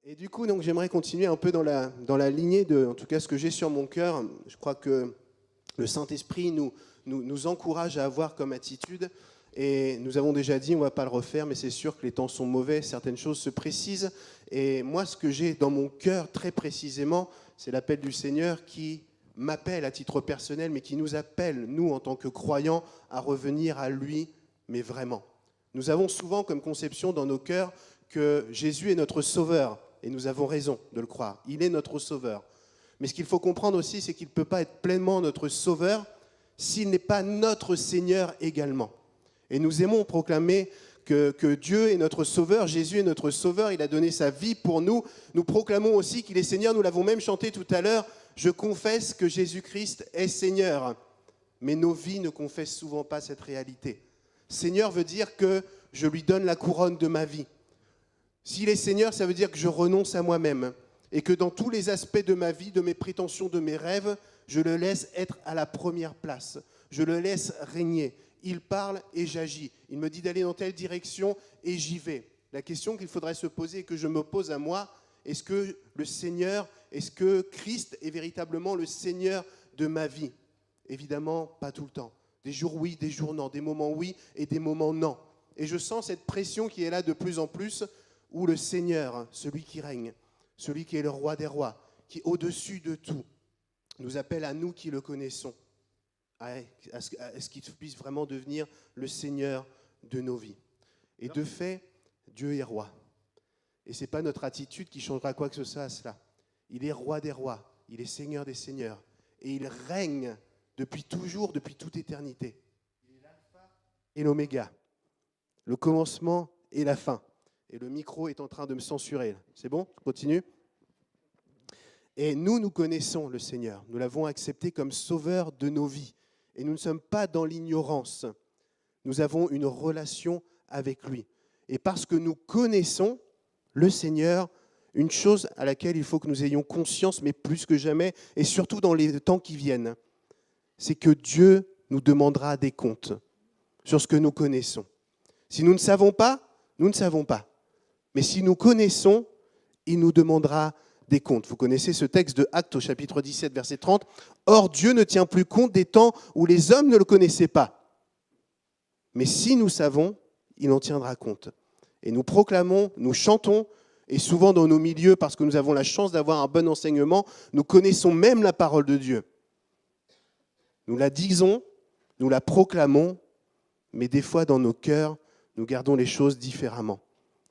Et du coup, donc, j'aimerais continuer un peu dans la lignée de, en tout cas, ce que j'ai sur mon cœur. Je crois que le Saint-Esprit nous encourage à avoir comme attitude. Et nous avons déjà dit, on ne va pas le refaire, mais c'est sûr que les temps sont mauvais, certaines choses se précisent. Et moi, ce que j'ai dans mon cœur très précisément, c'est l'appel du Seigneur qui m'appelle à titre personnel, mais qui nous appelle, nous, en tant que croyants, à revenir à lui, mais vraiment. Nous avons souvent comme conception dans nos cœurs que Jésus est notre sauveur. Et nous avons raison de le croire. Il est notre sauveur. Mais ce qu'il faut comprendre aussi, c'est qu'il ne peut pas être pleinement notre sauveur s'il n'est pas notre Seigneur également. Et nous aimons proclamer que Dieu est notre sauveur, Jésus est notre sauveur, il a donné sa vie pour nous. Nous proclamons aussi qu'il est Seigneur, nous l'avons même chanté tout à l'heure, je confesse que Jésus-Christ est Seigneur. Mais nos vies ne confessent souvent pas cette réalité. Seigneur veut dire que je lui donne la couronne de ma vie. S'il est Seigneur, ça veut dire que je renonce à moi-même et que dans tous les aspects de ma vie, de mes prétentions, de mes rêves, je le laisse être à la première place. Je le laisse régner. Il parle et j'agis. Il me dit d'aller dans telle direction et j'y vais. La question qu'il faudrait se poser et que je me pose à moi, est-ce que le Seigneur, est-ce que Christ est véritablement le Seigneur de ma vie? Évidemment, pas tout le temps. Des jours oui, des jours non. Des moments oui et des moments non. Et je sens cette pression qui est là de plus en plus où le Seigneur, celui qui règne, celui qui est le roi des rois, qui est au-dessus de tout, nous appelle à nous qui le connaissons, à ce qu'il puisse vraiment devenir le Seigneur de nos vies. Et de fait, Dieu est roi. Et ce n'est pas notre attitude qui changera quoi que ce soit à cela. Il est roi des rois, il est Seigneur des seigneurs, et il règne depuis toujours, depuis toute éternité. Il est l'alpha et l'oméga, le commencement et la fin. Et le micro est en train de me censurer. C'est bon? Je continue. Et nous connaissons le Seigneur. Nous l'avons accepté comme sauveur de nos vies. Et nous ne sommes pas dans l'ignorance. Nous avons une relation avec lui. Et parce que nous connaissons le Seigneur, une chose à laquelle il faut que nous ayons conscience, mais plus que jamais, et surtout dans les temps qui viennent, c'est que Dieu nous demandera des comptes sur ce que nous connaissons. Si nous ne savons pas, nous ne savons pas. Mais si nous connaissons, il nous demandera des comptes. Vous connaissez ce texte de Actes au chapitre 17, verset 30. « Or, Dieu ne tient plus compte des temps où les hommes ne le connaissaient pas. Mais si nous savons, il en tiendra compte. » Et nous proclamons, nous chantons, et souvent dans nos milieux, parce que nous avons la chance d'avoir un bon enseignement, nous connaissons même la parole de Dieu. Nous la disons, nous la proclamons, mais des fois dans nos cœurs, nous gardons les choses différemment.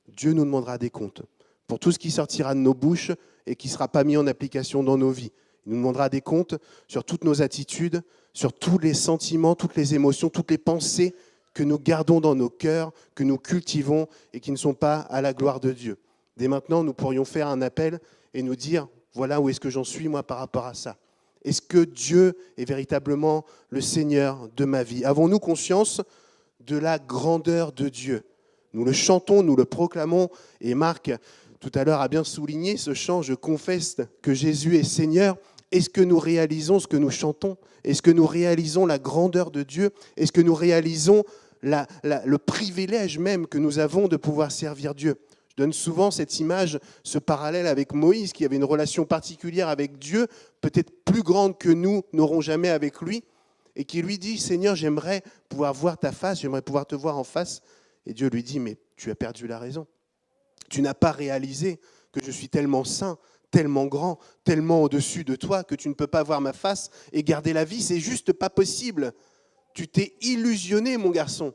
Dieu nous demandera des comptes pour tout ce qui sortira de nos bouches et qui ne sera pas mis en application dans nos vies. Il nous demandera des comptes sur toutes nos attitudes, sur tous les sentiments, toutes les émotions, toutes les pensées que nous gardons dans nos cœurs, que nous cultivons et qui ne sont pas à la gloire de Dieu. Dès maintenant, nous pourrions faire un appel et nous dire, voilà où est-ce que j'en suis moi par rapport à ça. Est-ce que Dieu est véritablement le Seigneur de ma vie? Avons-nous conscience de la grandeur de Dieu? Nous le chantons, nous le proclamons, et Marc, tout à l'heure, a bien souligné ce chant « Je confesse que Jésus est Seigneur ». Est-ce que nous réalisons ce que nous chantons? Est-ce que nous réalisons la grandeur de Dieu? Est-ce que nous réalisons le privilège même que nous avons de pouvoir servir Dieu? Je donne souvent cette image, ce parallèle avec Moïse, qui avait une relation particulière avec Dieu, peut-être plus grande que nous n'aurons jamais avec lui, et qui lui dit « Seigneur, j'aimerais pouvoir voir ta face, j'aimerais pouvoir te voir en face ». Et Dieu lui dit, mais tu as perdu la raison. Tu n'as pas réalisé que je suis tellement saint, tellement grand, tellement au-dessus de toi que tu ne peux pas voir ma face et garder la vie. C'est juste pas possible. Tu t'es illusionné, mon garçon.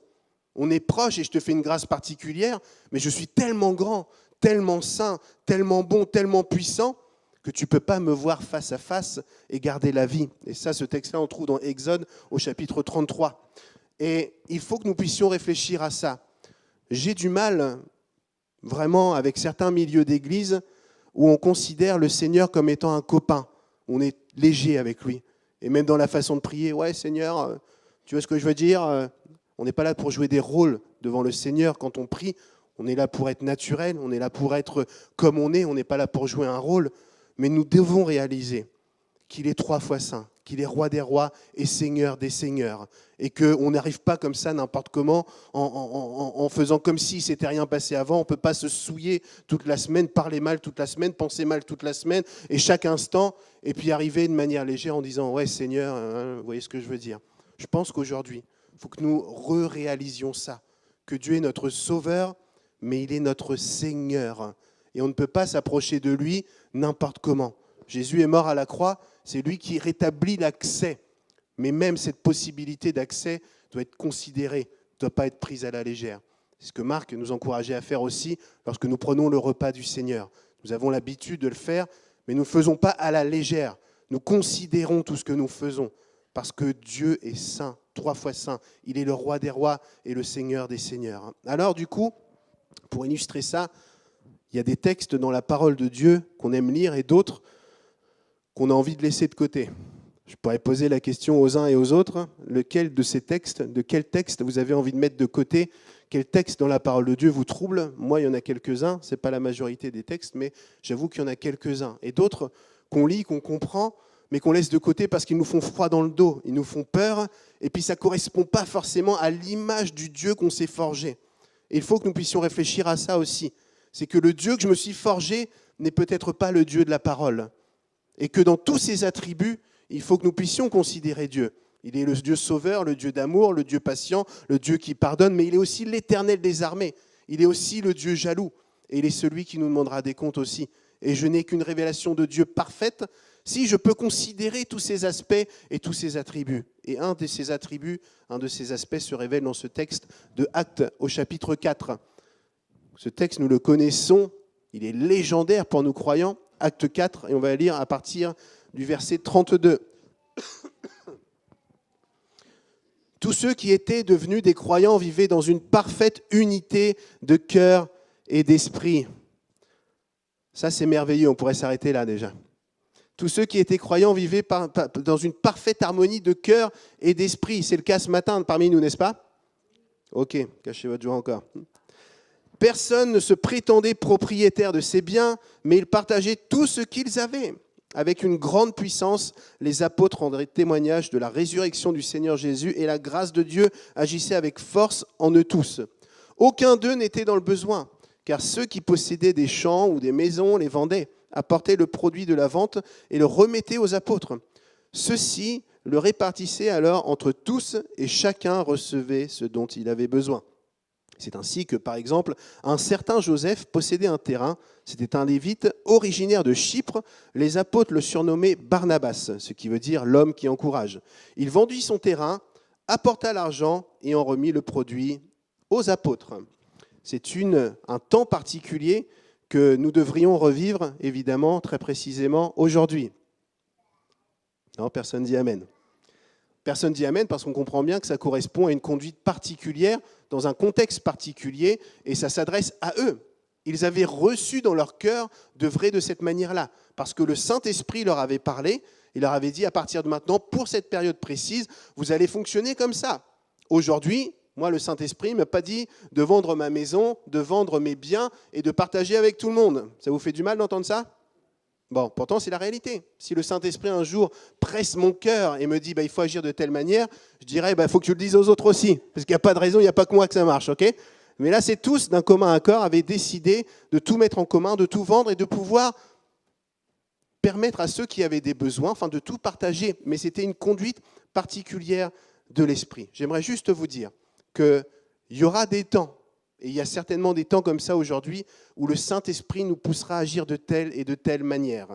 On est proche et je te fais une grâce particulière, mais je suis tellement grand, tellement saint, tellement bon, tellement puissant que tu ne peux pas me voir face à face et garder la vie. Et ça, ce texte-là, on trouve dans Exode au chapitre 33. Et il faut que nous puissions réfléchir à ça. J'ai du mal, vraiment, avec certains milieux d'église où on considère le Seigneur comme étant un copain. On est léger avec lui. Et même dans la façon de prier, « Ouais, Seigneur, tu vois ce que je veux dire ?» On n'est pas là pour jouer des rôles devant le Seigneur quand on prie. On est là pour être naturel, on est là pour être comme on est. On n'est pas là pour jouer un rôle. Mais nous devons réaliser qu'il est 3 fois saint, qu'il est roi des rois et seigneur des seigneurs. Et qu'on n'arrive pas comme ça n'importe comment, en faisant comme si c'était rien passé avant. On ne peut pas se souiller toute la semaine, parler mal toute la semaine, penser mal toute la semaine, et chaque instant, et puis arriver de manière légère en disant « Ouais, Seigneur, hein, vous voyez ce que je veux dire ». Je pense qu'aujourd'hui, il faut que nous réalisions ça, que Dieu est notre Sauveur, mais il est notre Seigneur. Et on ne peut pas s'approcher de lui n'importe comment. Jésus est mort à la croix, c'est lui qui rétablit l'accès. Mais même cette possibilité d'accès doit être considérée, ne doit pas être prise à la légère. C'est ce que Marc nous encourageait à faire aussi lorsque nous prenons le repas du Seigneur. Nous avons l'habitude de le faire, mais nous ne le faisons pas à la légère. Nous considérons tout ce que nous faisons, parce que Dieu est saint, 3 fois saint. Il est le roi des rois et le Seigneur des seigneurs. Alors du coup, pour illustrer ça, il y a des textes dans la parole de Dieu qu'on aime lire et d'autres qu'on a envie de laisser de côté. Je pourrais poser la question aux uns et aux autres, lequel de ces textes, de quel texte vous avez envie de mettre de côté? Quel texte dans la parole de Dieu vous trouble? Moi, il y en a quelques-uns, ce n'est pas la majorité des textes, mais j'avoue qu'il y en a quelques-uns. Et d'autres qu'on lit, qu'on comprend, mais qu'on laisse de côté parce qu'ils nous font froid dans le dos, ils nous font peur, et puis ça ne correspond pas forcément à l'image du Dieu qu'on s'est forgé. Et il faut que nous puissions réfléchir à ça aussi. C'est que le Dieu que je me suis forgé n'est peut-être pas le Dieu de la parole. Et que dans tous ses attributs, il faut que nous puissions considérer Dieu. Il est le Dieu sauveur, le Dieu d'amour, le Dieu patient, le Dieu qui pardonne, mais il est aussi l'Éternel des armées. Il est aussi le Dieu jaloux. Et il est celui qui nous demandera des comptes aussi. Et je n'ai qu'une révélation de Dieu parfaite si je peux considérer tous ces aspects et tous ces attributs. Et un de ces attributs, un de ces aspects se révèle dans ce texte de Actes au chapitre 4. Ce texte, nous le connaissons, il est légendaire pour nous croyants. Acte 4, et on va lire à partir du verset 32. Tous ceux qui étaient devenus des croyants vivaient dans une parfaite unité de cœur et d'esprit. Ça, c'est merveilleux, on pourrait s'arrêter là déjà. Tous ceux qui étaient croyants vivaient dans une parfaite harmonie de cœur et d'esprit. C'est le cas ce matin parmi nous, n'est-ce pas? Ok, cachez votre joie encore. Personne ne se prétendait propriétaire de ses biens, mais ils partageaient tout ce qu'ils avaient. Avec une grande puissance, les apôtres rendaient témoignage de la résurrection du Seigneur Jésus et la grâce de Dieu agissait avec force en eux tous. Aucun d'eux n'était dans le besoin, car ceux qui possédaient des champs ou des maisons les vendaient, apportaient le produit de la vente et le remettaient aux apôtres. Ceux-ci le répartissaient alors entre tous et chacun recevait ce dont il avait besoin. C'est ainsi que, par exemple, un certain Joseph possédait un terrain. C'était un lévite originaire de Chypre. Les apôtres le surnommaient Barnabas, ce qui veut dire l'homme qui encourage. Il vendit son terrain, apporta l'argent et en remit le produit aux apôtres. C'est un temps particulier que nous devrions revivre, évidemment, très précisément aujourd'hui. Non, personne dit Amen. Personne dit Amen parce qu'on comprend bien que ça correspond à une conduite particulière, dans un contexte particulier, et ça s'adresse à eux. Ils avaient reçu dans leur cœur d'œuvrer de cette manière-là, parce que le Saint-Esprit leur avait parlé, il leur avait dit à partir de maintenant, pour cette période précise, vous allez fonctionner comme ça. Aujourd'hui, moi, le Saint-Esprit ne m'a pas dit de vendre ma maison, de vendre mes biens et de partager avec tout le monde. Ça vous fait du mal d'entendre ça ? Bon, pourtant, c'est la réalité. Si le Saint-Esprit, un jour, presse mon cœur et me dit il faut agir de telle manière, je dirais il faut que tu le dises aux autres aussi. Parce qu'il n'y a pas de raison, il n'y a pas que moi que ça marche, ok ? Mais là, c'est tous, d'un commun accord, avaient décidé de tout mettre en commun, de tout vendre et de pouvoir permettre à ceux qui avaient des besoins, enfin de tout partager. Mais c'était une conduite particulière de l'esprit. J'aimerais juste vous dire qu'il y aura des temps, et il y a certainement des temps comme ça aujourd'hui, où le Saint-Esprit nous poussera à agir de telle et de telle manière.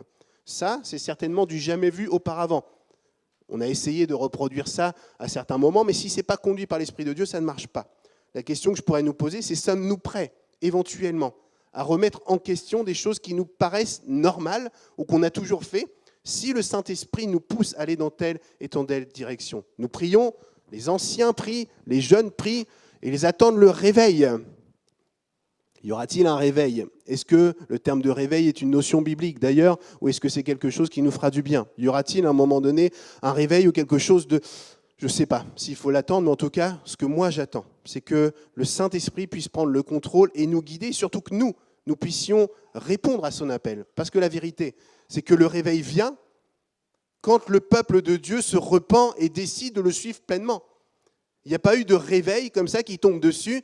Ça, c'est certainement du jamais vu auparavant. On a essayé de reproduire ça à certains moments, mais si ce n'est pas conduit par l'Esprit de Dieu, ça ne marche pas. La question que je pourrais nous poser, c'est sommes-nous prêts, éventuellement, à remettre en question des choses qui nous paraissent normales ou qu'on a toujours fait, si le Saint-Esprit nous pousse à aller dans telle et telle direction. Nous prions, les anciens prient, les jeunes prient, et ils attendent le réveil. Y aura-t-il un réveil? Est-ce que le terme de réveil est une notion biblique d'ailleurs, ou est-ce que c'est quelque chose qui nous fera du bien? Y aura-t-il à un moment donné un réveil ou quelque chose de... Je ne sais pas s'il faut l'attendre, mais en tout cas, ce que moi j'attends, c'est que le Saint-Esprit puisse prendre le contrôle et nous guider, surtout que nous puissions répondre à son appel. Parce que la vérité, c'est que le réveil vient, quand le peuple de Dieu se repent et décide de le suivre pleinement. Il n'y a pas eu de réveil comme ça qui tombe dessus.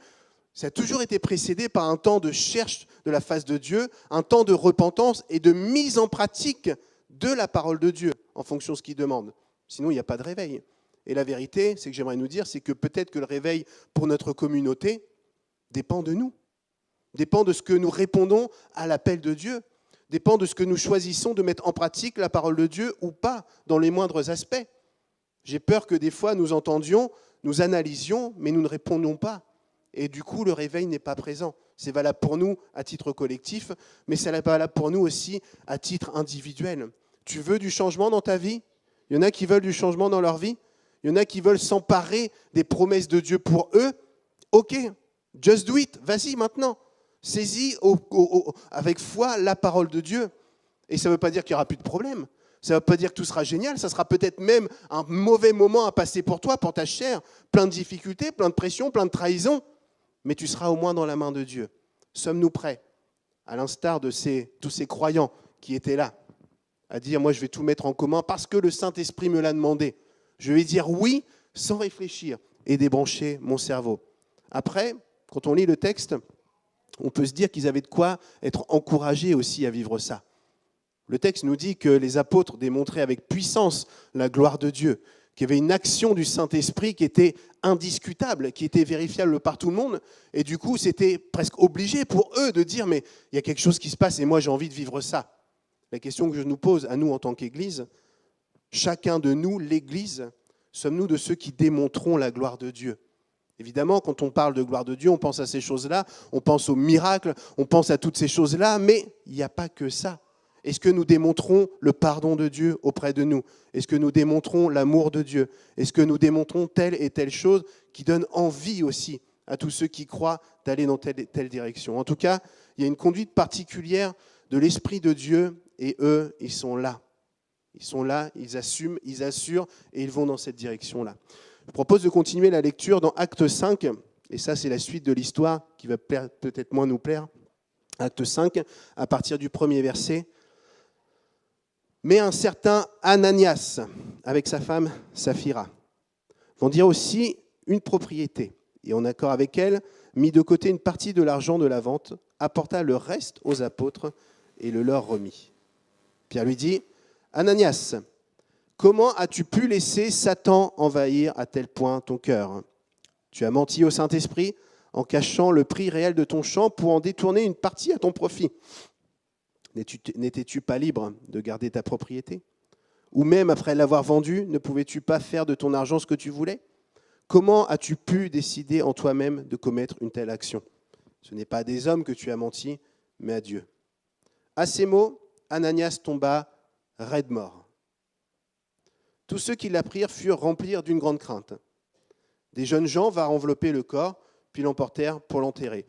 Ça a toujours été précédé par un temps de recherche de la face de Dieu, un temps de repentance et de mise en pratique de la parole de Dieu en fonction de ce qu'il demande. Sinon, il n'y a pas de réveil. Et la vérité, c'est que j'aimerais nous dire, c'est que peut-être que le réveil pour notre communauté dépend de nous, dépend de ce que nous répondons à l'appel de Dieu, dépend de ce que nous choisissons de mettre en pratique la parole de Dieu ou pas, dans les moindres aspects. J'ai peur que des fois nous entendions, nous analysions, mais nous ne répondons pas. Et du coup, le réveil n'est pas présent. C'est valable pour nous à titre collectif, mais c'est valable pour nous aussi à titre individuel. Tu veux du changement dans ta vie ? Il y en a qui veulent du changement dans leur vie ? Il y en a qui veulent s'emparer des promesses de Dieu pour eux ? Ok, just do it, vas-y maintenant. Saisis avec foi la parole de Dieu. Et ça ne veut pas dire qu'il n'y aura plus de problème. Ça ne veut pas dire que tout sera génial. Ça sera peut-être même un mauvais moment à passer pour toi, pour ta chair. Plein de difficultés, plein de pression, plein de trahison. Mais tu seras au moins dans la main de Dieu. Sommes-nous prêts, à l'instar de tous ces croyants qui étaient là, à dire « moi je vais tout mettre en commun parce que le Saint-Esprit me l'a demandé. Je vais dire oui sans réfléchir et débrancher mon cerveau. » Après, quand on lit le texte, on peut se dire qu'ils avaient de quoi être encouragés aussi à vivre ça. Le texte nous dit que les apôtres démontraient avec puissance la gloire de Dieu, qu'il y avait une action du Saint-Esprit qui était indiscutable, qui était vérifiable par tout le monde. Et du coup, c'était presque obligé pour eux de dire « mais il y a quelque chose qui se passe et moi j'ai envie de vivre ça ». La question que je nous pose à nous en tant qu'Église, chacun de nous, l'Église, sommes-nous de ceux qui démontrons la gloire de Dieu ? Évidemment, quand on parle de gloire de Dieu, on pense à ces choses-là, on pense aux miracles, on pense à toutes ces choses-là, mais il n'y a pas que ça. Est-ce que nous démontrons le pardon de Dieu auprès de nous ? Est-ce que nous démontrons l'amour de Dieu ? Est-ce que nous démontrons telle et telle chose qui donne envie aussi à tous ceux qui croient d'aller dans telle et telle direction ? En tout cas, il y a une conduite particulière de l'Esprit de Dieu et eux, ils sont là. Ils sont là, ils assument, ils assurent et ils vont dans cette direction-là. Je propose de continuer la lecture dans Acte 5, et ça c'est la suite de l'histoire qui va peut-être moins nous plaire. Acte 5, à partir du premier verset. Mais un certain Ananias, avec sa femme Saphira, vendirent aussi une propriété, et en accord avec elle, mit de côté une partie de l'argent de la vente, apporta le reste aux apôtres et le leur remit. Pierre lui dit, « Ananias, comment as-tu pu laisser Satan envahir à tel point ton cœur ? Tu as menti au Saint-Esprit en cachant le prix réel de ton champ pour en détourner une partie à ton profit. N'étais-tu pas libre de garder ta propriété ? Ou même après l'avoir vendue, ne pouvais-tu pas faire de ton argent ce que tu voulais ? Comment as-tu pu décider en toi-même de commettre une telle action ? Ce n'est pas à des hommes que tu as menti, mais à Dieu. » À ces mots, Ananias tomba raide mort. Tous ceux qui l'apprirent furent remplis d'une grande crainte. Des jeunes gens vinrent envelopper le corps, puis l'emportèrent pour l'enterrer.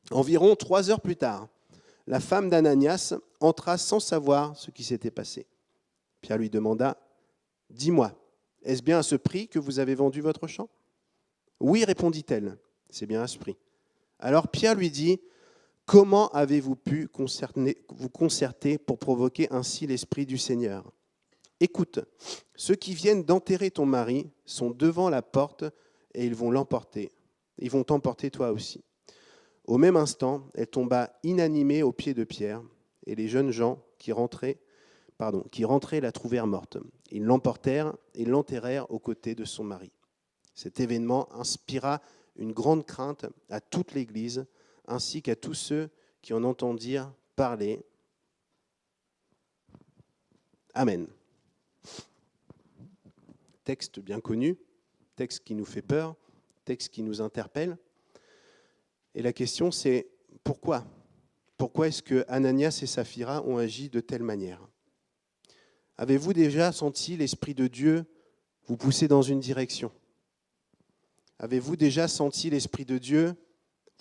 Environ 3 heures plus tard, la femme d'Ananias entra sans savoir ce qui s'était passé. Pierre lui demanda, « Dis-moi, est-ce bien à ce prix que vous avez vendu votre champ ? » « Oui, répondit-elle, c'est bien à ce prix. » Alors Pierre lui dit, « Comment avez-vous pu vous concerter pour provoquer ainsi l'Esprit du Seigneur ? Écoute, ceux qui viennent d'enterrer ton mari sont devant la porte et ils vont l'emporter. Ils vont t'emporter toi aussi. » Au même instant, elle tomba inanimée aux pieds de Pierre, et les jeunes gens qui rentraient la trouvèrent morte. Ils l'emportèrent et l'enterrèrent aux côtés de son mari. Cet événement inspira une grande crainte à toute l'Église, ainsi qu'à tous ceux qui en entendirent parler. Amen. Texte bien connu, texte qui nous fait peur, texte qui nous interpelle. Et la question, c'est pourquoi ? Pourquoi est-ce que Ananias et Saphira ont agi de telle manière ? Avez-vous déjà senti l'Esprit de Dieu vous pousser dans une direction ? Avez-vous déjà senti l'Esprit de Dieu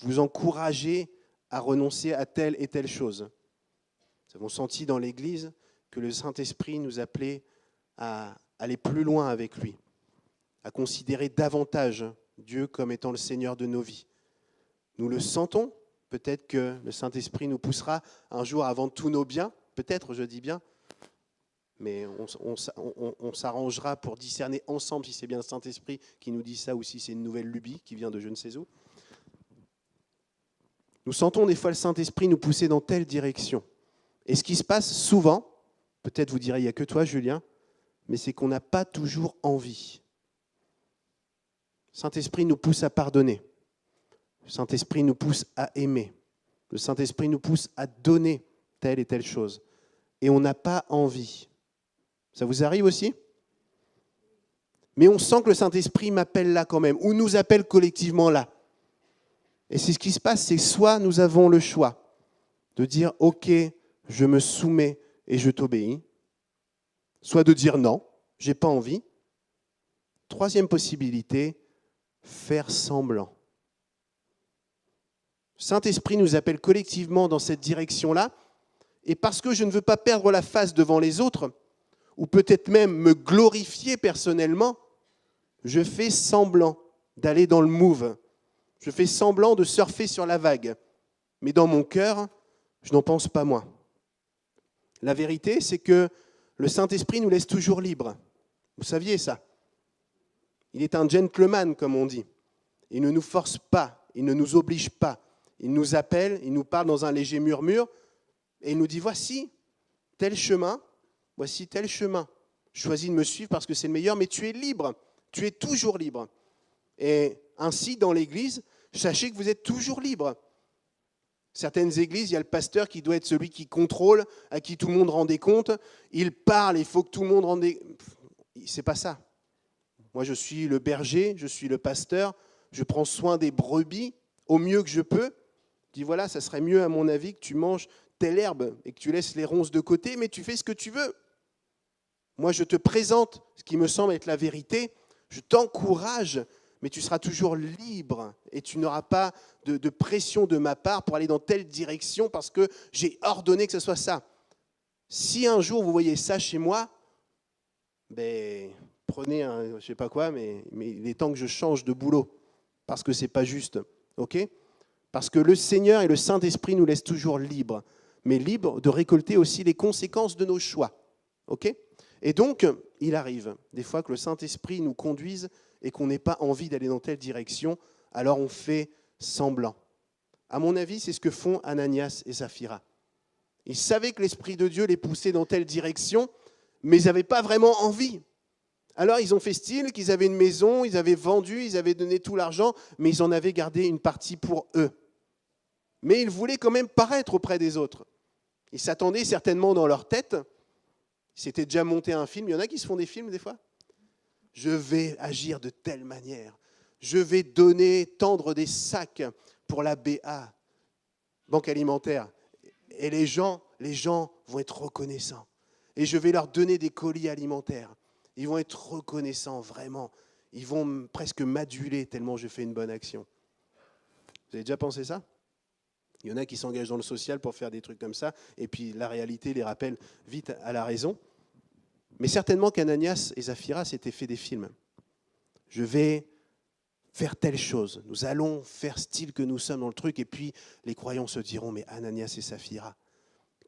vous encourager à renoncer à telle et telle chose ? Nous avons senti dans l'Église que le Saint-Esprit nous appelait à aller plus loin avec lui, à considérer davantage Dieu comme étant le Seigneur de nos vies. Nous le sentons, peut-être que le Saint-Esprit nous poussera un jour à vendre tous nos biens, peut-être, je dis bien, Mais on s'arrangera pour discerner ensemble si c'est bien le Saint-Esprit qui nous dit ça ou si c'est une nouvelle lubie qui vient de je ne sais où. Nous sentons des fois le Saint-Esprit nous pousser dans telle direction. Et ce qui se passe souvent, peut-être vous direz, il n'y a que toi, Julien, mais c'est qu'on n'a pas toujours envie. Le Saint-Esprit nous pousse à pardonner. Le Saint-Esprit nous pousse à aimer. Le Saint-Esprit nous pousse à donner telle et telle chose. Et on n'a pas envie. Ça vous arrive aussi ? Mais on sent que le Saint-Esprit m'appelle là quand même, ou nous appelle collectivement là. Et c'est ce qui se passe, c'est soit nous avons le choix de dire « Ok, je me soumets et je t'obéis », soit de dire « Non, je n'ai pas envie ». Troisième possibilité, faire semblant. Le Saint-Esprit nous appelle collectivement dans cette direction-là, et parce que je ne veux pas perdre la face devant les autres, ou peut-être même me glorifier personnellement, je fais semblant d'aller dans le move. Je fais semblant de surfer sur la vague. Mais dans mon cœur, je n'en pense pas moins. La vérité, c'est que le Saint-Esprit nous laisse toujours libres. Vous saviez ça ? Il est un gentleman, comme on dit. Il ne nous force pas, il ne nous oblige pas. Il nous appelle, il nous parle dans un léger murmure, et il nous dit, voici tel chemin, voici tel chemin. Choisis de me suivre parce que c'est le meilleur, mais tu es libre, tu es toujours libre. Et ainsi, dans l'Église, sachez que vous êtes toujours libre. Certaines églises, il y a le pasteur qui doit être celui qui contrôle, à qui tout le monde rend des comptes. Il parle, il faut que tout le monde rende des... C'est pas ça. Moi, je suis le berger, je suis le pasteur, je prends soin des brebis au mieux que je peux. Je dis, voilà, ça serait mieux à mon avis que tu manges telle herbe et que tu laisses les ronces de côté, mais tu fais ce que tu veux. Moi, je te présente ce qui me semble être la vérité, je t'encourage, mais tu seras toujours libre et tu n'auras pas de pression de ma part pour aller dans telle direction parce que j'ai ordonné que ce soit ça. Si un jour vous voyez ça chez moi, ben, prenez un, je ne sais pas quoi, mais il est temps que je change de boulot parce que ce n'est pas juste. Okay ? Parce que le Seigneur et le Saint-Esprit nous laissent toujours libres, mais libres de récolter aussi les conséquences de nos choix. Okay ? Et donc, il arrive des fois que le Saint-Esprit nous conduise et qu'on n'ait pas envie d'aller dans telle direction, alors on fait semblant. À mon avis, c'est ce que font Ananias et Saphira. Ils savaient que l'Esprit de Dieu les poussait dans telle direction, mais ils n'avaient pas vraiment envie. Alors ils ont fait style qu'ils avaient une maison, ils avaient vendu, ils avaient donné tout l'argent, mais ils en avaient gardé une partie pour eux. Mais ils voulaient quand même paraître auprès des autres. Ils s'attendaient certainement dans leur tête, ils s'étaient déjà monté un film, il y en a qui se font des films des fois. Je vais agir de telle manière, je vais donner, tendre des sacs pour la BA, Banque Alimentaire, et les gens vont être reconnaissants. Et je vais leur donner des colis alimentaires. Ils vont être reconnaissants, vraiment. Ils vont presque m'aduler tellement je fais une bonne action. Vous avez déjà pensé ça ? Il y en a qui s'engagent dans le social pour faire des trucs comme ça, et puis la réalité les rappelle vite à la raison. Mais certainement qu'Ananias et Saphira s'étaient fait des films. Je vais faire telle chose. Nous allons faire style que nous sommes dans le truc, et puis les croyants se diront, mais Ananias et Saphira,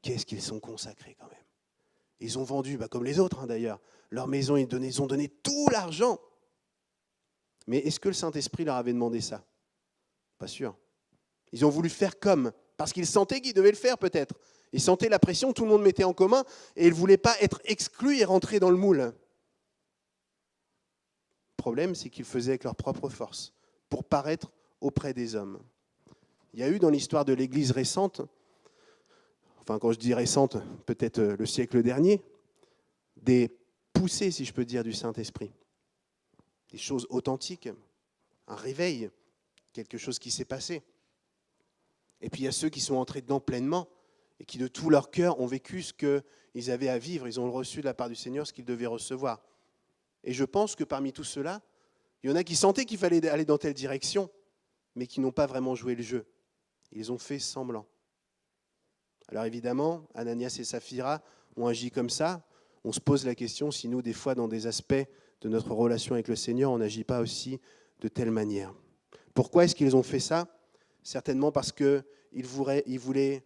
qu'est-ce qu'ils sont consacrés quand même. Ils ont vendu, comme les autres d'ailleurs, leur maison, ils ont donné tout l'argent. Mais est-ce que le Saint-Esprit leur avait demandé ça ? Pas sûr. Ils ont voulu faire comme, parce qu'ils sentaient qu'ils devaient le faire peut-être. Ils sentaient la pression, tout le monde mettait en commun, et ils ne voulaient pas être exclus et rentrer dans le moule. Le problème, c'est qu'ils le faisaient avec leur propre force, pour paraître auprès des hommes. Il y a eu dans l'histoire de l'Église récente, enfin quand je dis récente, peut-être le siècle dernier, des poussées, si je peux dire, du Saint-Esprit. Des choses authentiques, un réveil, quelque chose qui s'est passé. Et puis il y a ceux qui sont entrés dedans pleinement et qui de tout leur cœur ont vécu ce qu'ils avaient à vivre. Ils ont reçu de la part du Seigneur ce qu'ils devaient recevoir. Et je pense que parmi tous ceux-là, il y en a qui sentaient qu'il fallait aller dans telle direction, mais qui n'ont pas vraiment joué le jeu. Ils ont fait semblant. Alors évidemment, Ananias et Saphira ont agi comme ça. On se pose la question si nous, des fois, dans des aspects de notre relation avec le Seigneur, on n'agit pas aussi de telle manière. Pourquoi est-ce qu'ils ont fait ça ? Certainement parce qu'ils voulaient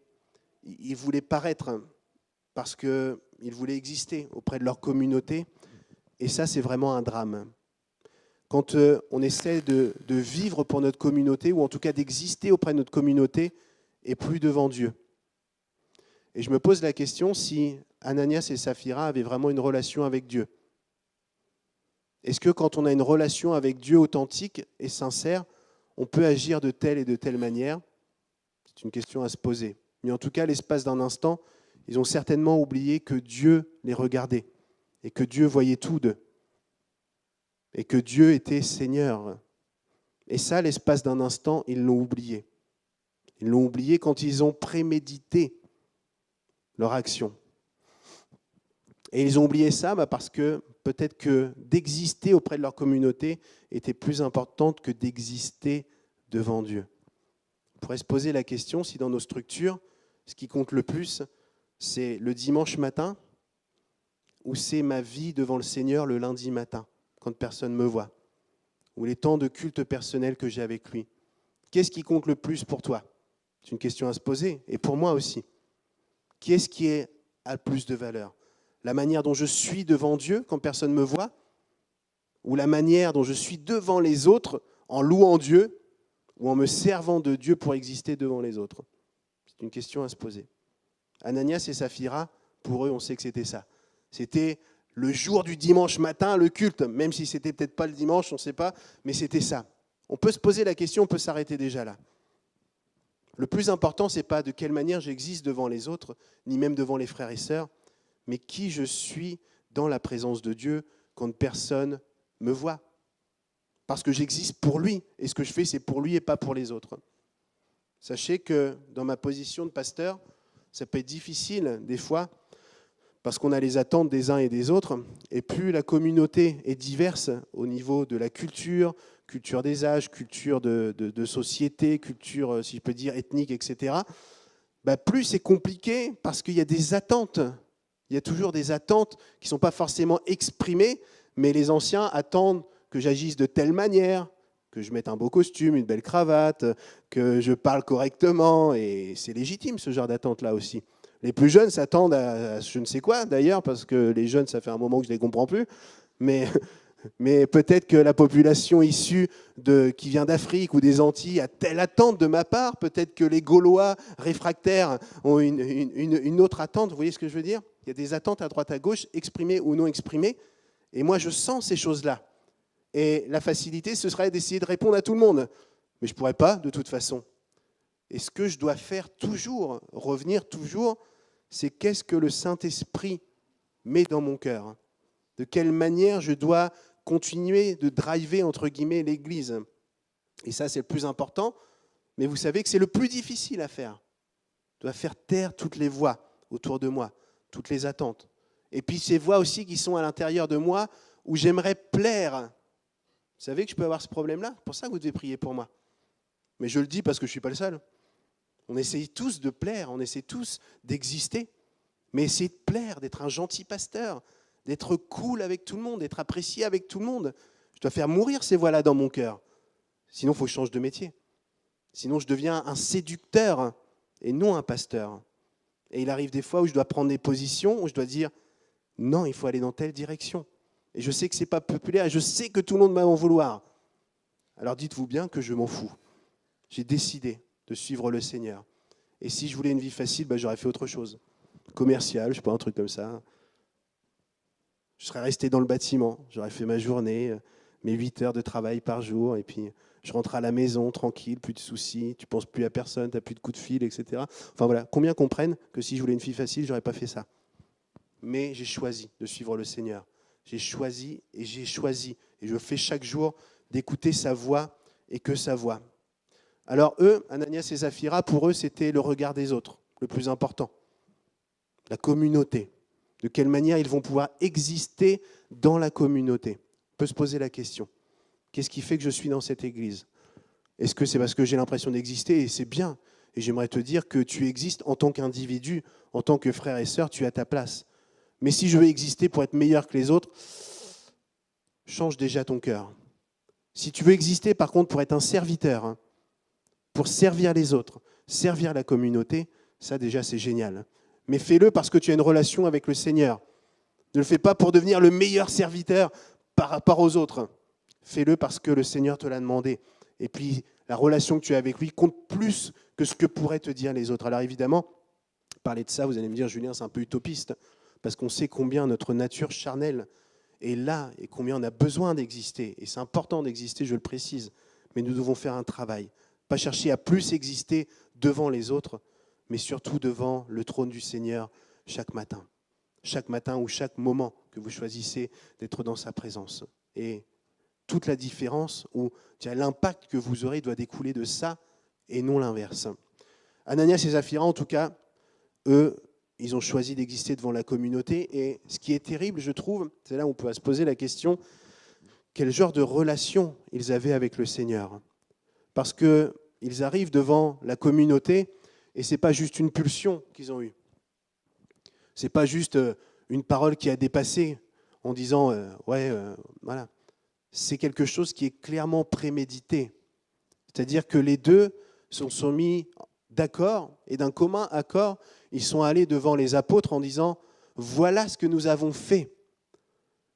paraître, parce qu'ils ils voulaient exister auprès de leur communauté. Et ça, c'est vraiment un drame. Quand on essaie de vivre pour notre communauté, ou en tout cas d'exister auprès de notre communauté, et plus devant Dieu. Et je me pose la question si Ananias et Saphira avaient vraiment une relation avec Dieu. Est-ce que quand on a une relation avec Dieu authentique et sincère, on peut agir de telle et de telle manière? C'est une question à se poser. Mais en tout cas, l'espace d'un instant, ils ont certainement oublié que Dieu les regardait et que Dieu voyait tout d'eux et que Dieu était Seigneur. Et ça, l'espace d'un instant, ils l'ont oublié. Ils l'ont oublié quand ils ont prémédité leur action. Et ils ont oublié ça parce que peut-être que d'exister auprès de leur communauté était plus importante que d'exister devant Dieu. On pourrait se poser la question si dans nos structures, ce qui compte le plus, c'est le dimanche matin ou c'est ma vie devant le Seigneur le lundi matin, quand personne ne me voit, ou les temps de culte personnel que j'ai avec lui. Qu'est-ce qui compte le plus pour toi? C'est une question à se poser, et pour moi aussi. Qu'est-ce qui a le plus de valeur? La manière dont je suis devant Dieu quand personne ne me voit, ou la manière dont je suis devant les autres en louant Dieu, ou en me servant de Dieu pour exister devant les autres? C'est une question à se poser. Ananias et Saphira, pour eux, on sait que c'était ça. C'était le jour du dimanche matin, le culte, même si c'était peut-être pas le dimanche, on ne sait pas, mais c'était ça. On peut se poser la question, on peut s'arrêter déjà là. Le plus important, ce n'est pas de quelle manière j'existe devant les autres, ni même devant les frères et sœurs, mais qui je suis dans la présence de Dieu quand personne me voit. Parce que j'existe pour lui, et ce que je fais, c'est pour lui et pas pour les autres. Sachez que dans ma position de pasteur, ça peut être difficile des fois, parce qu'on a les attentes des uns et des autres, et plus la communauté est diverse au niveau de la culture des âges, culture de société, culture, si je peux dire, ethnique, etc., plus c'est compliqué parce qu'il y a des attentes. Il y a toujours des attentes qui ne sont pas forcément exprimées, mais les anciens attendent que j'agisse de telle manière, que je mette un beau costume, une belle cravate, que je parle correctement, et c'est légitime ce genre d'attente-là aussi. Les plus jeunes s'attendent à je ne sais quoi d'ailleurs, parce que les jeunes, ça fait un moment que je ne les comprends plus, mais peut-être que la population issue qui vient d'Afrique ou des Antilles a telle attente de ma part, peut-être que les Gaulois réfractaires ont une autre attente, vous voyez ce que je veux dire? Il y a des attentes à droite à gauche, exprimées ou non exprimées, et moi je sens ces choses-là. Et la facilité, ce serait d'essayer de répondre à tout le monde, mais je ne pourrais pas de toute façon. Et ce que je dois faire toujours, revenir toujours, c'est qu'est-ce que le Saint-Esprit met dans mon cœur? De quelle manière je dois continuer de driver, entre guillemets, l'Église? Et ça, c'est le plus important, mais vous savez que c'est le plus difficile à faire. Je dois faire taire toutes les voix autour de moi, toutes les attentes. Et puis ces voix aussi qui sont à l'intérieur de moi, où j'aimerais plaire. Vous savez que je peux avoir ce problème-là? C'est pour ça que vous devez prier pour moi. Mais je le dis parce que je ne suis pas le seul. On essaye tous de plaire, on essaie tous d'exister, mais essayer de plaire, d'être un gentil pasteur, d'être cool avec tout le monde, d'être apprécié avec tout le monde. Je dois faire mourir ces voix-là dans mon cœur. Sinon, il faut que je change de métier. Sinon, je deviens un séducteur et non un pasteur. Et il arrive des fois où je dois prendre des positions, où je dois dire « Non, il faut aller dans telle direction. » Et je sais que ce n'est pas populaire, et je sais que tout le monde va m'en vouloir. Alors dites-vous bien que je m'en fous. J'ai décidé de suivre le Seigneur. Et si je voulais une vie facile, j'aurais fait autre chose. Commercial, je ne sais pas, un truc comme ça. Je serais resté dans le bâtiment, j'aurais fait ma journée, mes 8 heures de travail par jour, et puis je rentre à la maison tranquille, plus de soucis, tu ne penses plus à personne, tu n'as plus de coups de fil, etc. Enfin voilà, combien comprennent que si je voulais une vie facile, je n'aurais pas fait ça. Mais j'ai choisi de suivre le Seigneur. J'ai choisi, et je fais chaque jour d'écouter sa voix et que sa voix. Alors eux, Ananias et Saphira, pour eux, c'était le regard des autres, le plus important. La communauté. De quelle manière ils vont pouvoir exister dans la communauté? On peut se poser la question. Qu'est-ce qui fait que je suis dans cette église? Est-ce que c'est parce que j'ai l'impression d'exister? Et c'est bien. Et j'aimerais te dire que tu existes en tant qu'individu, en tant que frère et sœur, tu as ta place. Mais si je veux exister pour être meilleur que les autres, change déjà ton cœur. Si tu veux exister, par contre, pour être un serviteur, pour servir les autres, servir la communauté, ça déjà c'est génial. mais fais-le parce que tu as une relation avec le Seigneur. Ne le fais pas pour devenir le meilleur serviteur par rapport aux autres. Fais-le parce que le Seigneur te l'a demandé. Et puis, la relation que tu as avec lui compte plus que ce que pourraient te dire les autres. Alors évidemment, parler de ça, vous allez me dire, Julien, c'est un peu utopiste, parce qu'on sait combien notre nature charnelle est là et combien on a besoin d'exister. Et c'est important d'exister, je le précise, mais nous devons faire un travail. Pas chercher à plus exister devant les autres, mais surtout devant le trône du Seigneur chaque matin. Chaque matin ou chaque moment que vous choisissez d'être dans sa présence. Et toute la différence, ou l'impact que vous aurez doit découler de ça et non l'inverse. Ananias et Saphira, en tout cas, eux, ils ont choisi d'exister devant la communauté. Et ce qui est terrible, je trouve, c'est là où on peut se poser la question, quel genre de relation ils avaient avec le Seigneur. Parce qu'ils arrivent devant la communauté et ce n'est pas juste une pulsion qu'ils ont eue. Ce n'est pas juste une parole qui a dépassé en disant voilà. C'est quelque chose qui est clairement prémédité. C'est-à-dire que les deux se sont mis d'accord et d'un commun accord, ils sont allés devant les apôtres en disant « Voilà ce que nous avons fait.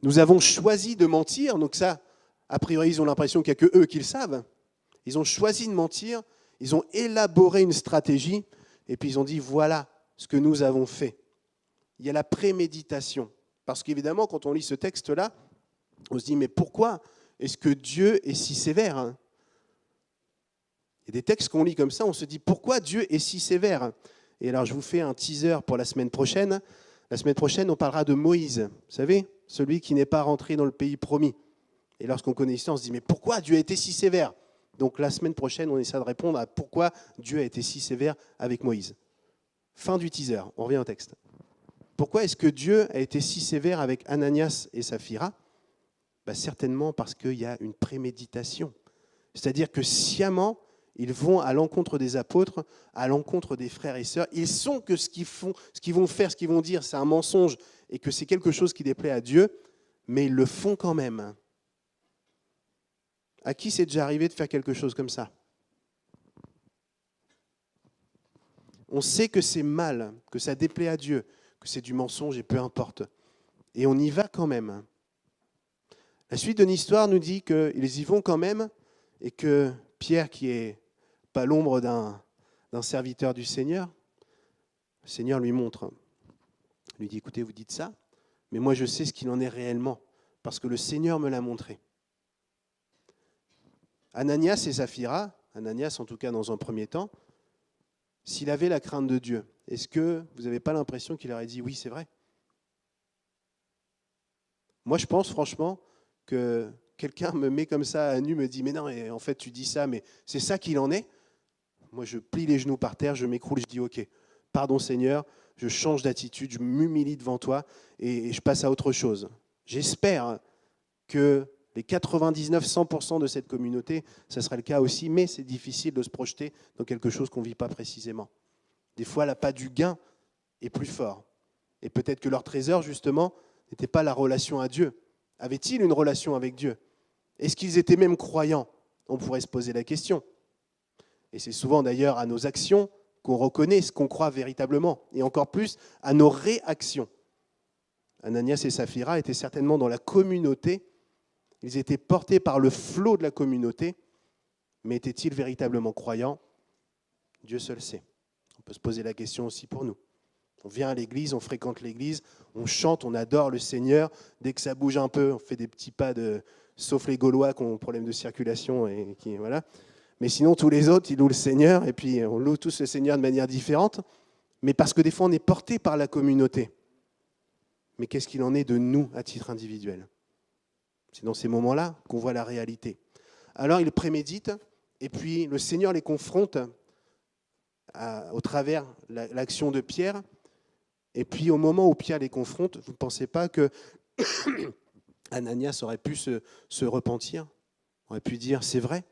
Nous avons choisi de mentir. » Donc ça, a priori, ils ont l'impression qu'il n'y a que eux qui le savent. Ils ont choisi de mentir, ils ont élaboré une stratégie et puis ils ont dit « Voilà ce que nous avons fait. » Il y a la préméditation. Parce qu'évidemment, quand on lit ce texte-là, on se dit, mais pourquoi est-ce que Dieu est si sévère ? Il y a des textes qu'on lit comme ça, on se dit, pourquoi Dieu est si sévère ? Et alors, je vous fais un teaser pour la semaine prochaine. La semaine prochaine, on parlera de Moïse. Vous savez, celui qui n'est pas rentré dans le pays promis. Et lorsqu'on connaît l'histoire, on se dit, mais pourquoi Dieu a été si sévère ? Donc, la semaine prochaine, on essaie de répondre à pourquoi Dieu a été si sévère avec Moïse. Fin du teaser, on revient au texte. Pourquoi est-ce que Dieu a été si sévère avec Ananias et Saphira ? Certainement parce qu'il y a une préméditation. C'est-à-dire que sciemment, ils vont à l'encontre des apôtres, à l'encontre des frères et sœurs. Ils sont que ce qu'ils vont faire, ce qu'ils vont dire, c'est un mensonge et que c'est quelque chose qui déplaît à Dieu, mais ils le font quand même. À qui c'est déjà arrivé de faire quelque chose comme ça ? On sait que c'est mal, que ça déplaît à Dieu, que c'est du mensonge et peu importe. Et on y va quand même. La suite de l'histoire nous dit qu'ils y vont quand même et que Pierre, qui n'est pas l'ombre d'un serviteur du Seigneur, le Seigneur lui montre. Il lui dit, écoutez, vous dites ça, mais moi je sais ce qu'il en est réellement, parce que le Seigneur me l'a montré. Ananias et Saphira, Ananias en tout cas dans un premier temps, s'il avait la crainte de Dieu, est-ce que vous n'avez pas l'impression qu'il aurait dit, oui, c'est vrai ? Moi je pense franchement que quelqu'un me met comme ça à nu, me dit « Mais non, en fait, tu dis ça, mais c'est ça qu'il en est ?» Moi, je plie les genoux par terre, je m'écroule, je dis « Ok, pardon Seigneur, je change d'attitude, je m'humilie devant toi et je passe à autre chose. » J'espère que les 99-100% de cette communauté, ça sera le cas aussi, mais c'est difficile de se projeter dans quelque chose qu'on ne vit pas précisément. Des fois, l'appât du gain est plus fort. Et peut-être que leur trésor, justement, n'était pas la relation à Dieu. Avaient-ils une relation avec Dieu ? Est-ce qu'ils étaient même croyants ? On pourrait se poser la question. Et c'est souvent d'ailleurs à nos actions qu'on reconnaît ce qu'on croit véritablement, et encore plus à nos réactions. Ananias et Saphira étaient certainement dans la communauté, ils étaient portés par le flot de la communauté, mais étaient-ils véritablement croyants ? Dieu seul sait. On peut se poser la question aussi pour nous. On vient à l'église, on fréquente l'église, on chante, on adore le Seigneur. Dès que ça bouge un peu, on fait des petits pas, sauf les Gaulois qui ont un problème de circulation. Voilà. Mais sinon, tous les autres, ils louent le Seigneur, et puis on loue tous le Seigneur de manière différente. Mais parce que des fois, on est porté par la communauté. Mais qu'est-ce qu'il en est de nous à titre individuel ? C'est dans ces moments-là qu'on voit la réalité. Alors, ils préméditent, et puis le Seigneur les confronte au travers l'action de Pierre. Et puis, au moment où Pierre les confronte, vous ne pensez pas que Ananias aurait pu se repentir, aurait pu dire, c'est vrai,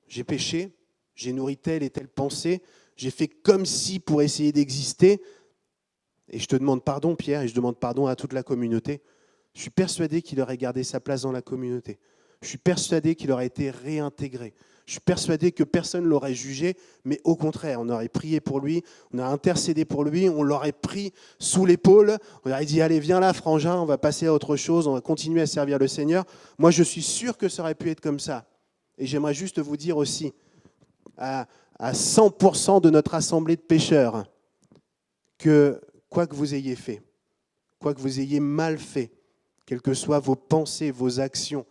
j'ai péché, j'ai nourri telle et telle pensée, j'ai fait comme si pour essayer d'exister, et je te demande pardon, Pierre, et je demande pardon à toute la communauté. Je suis persuadé qu'il aurait gardé sa place dans la communauté. Je suis persuadé qu'il aurait été réintégré. Je suis persuadé que personne ne l'aurait jugé, mais au contraire, on aurait prié pour lui, on a intercédé pour lui, on l'aurait pris sous l'épaule, on aurait dit « Allez, viens là, frangin, on va passer à autre chose, on va continuer à servir le Seigneur ». Moi, je suis sûr que ça aurait pu être comme ça. Et j'aimerais juste vous dire aussi, à 100% de notre assemblée de pécheurs, que quoi que vous ayez fait, quoi que vous ayez mal fait, quelles que soient vos pensées, vos actions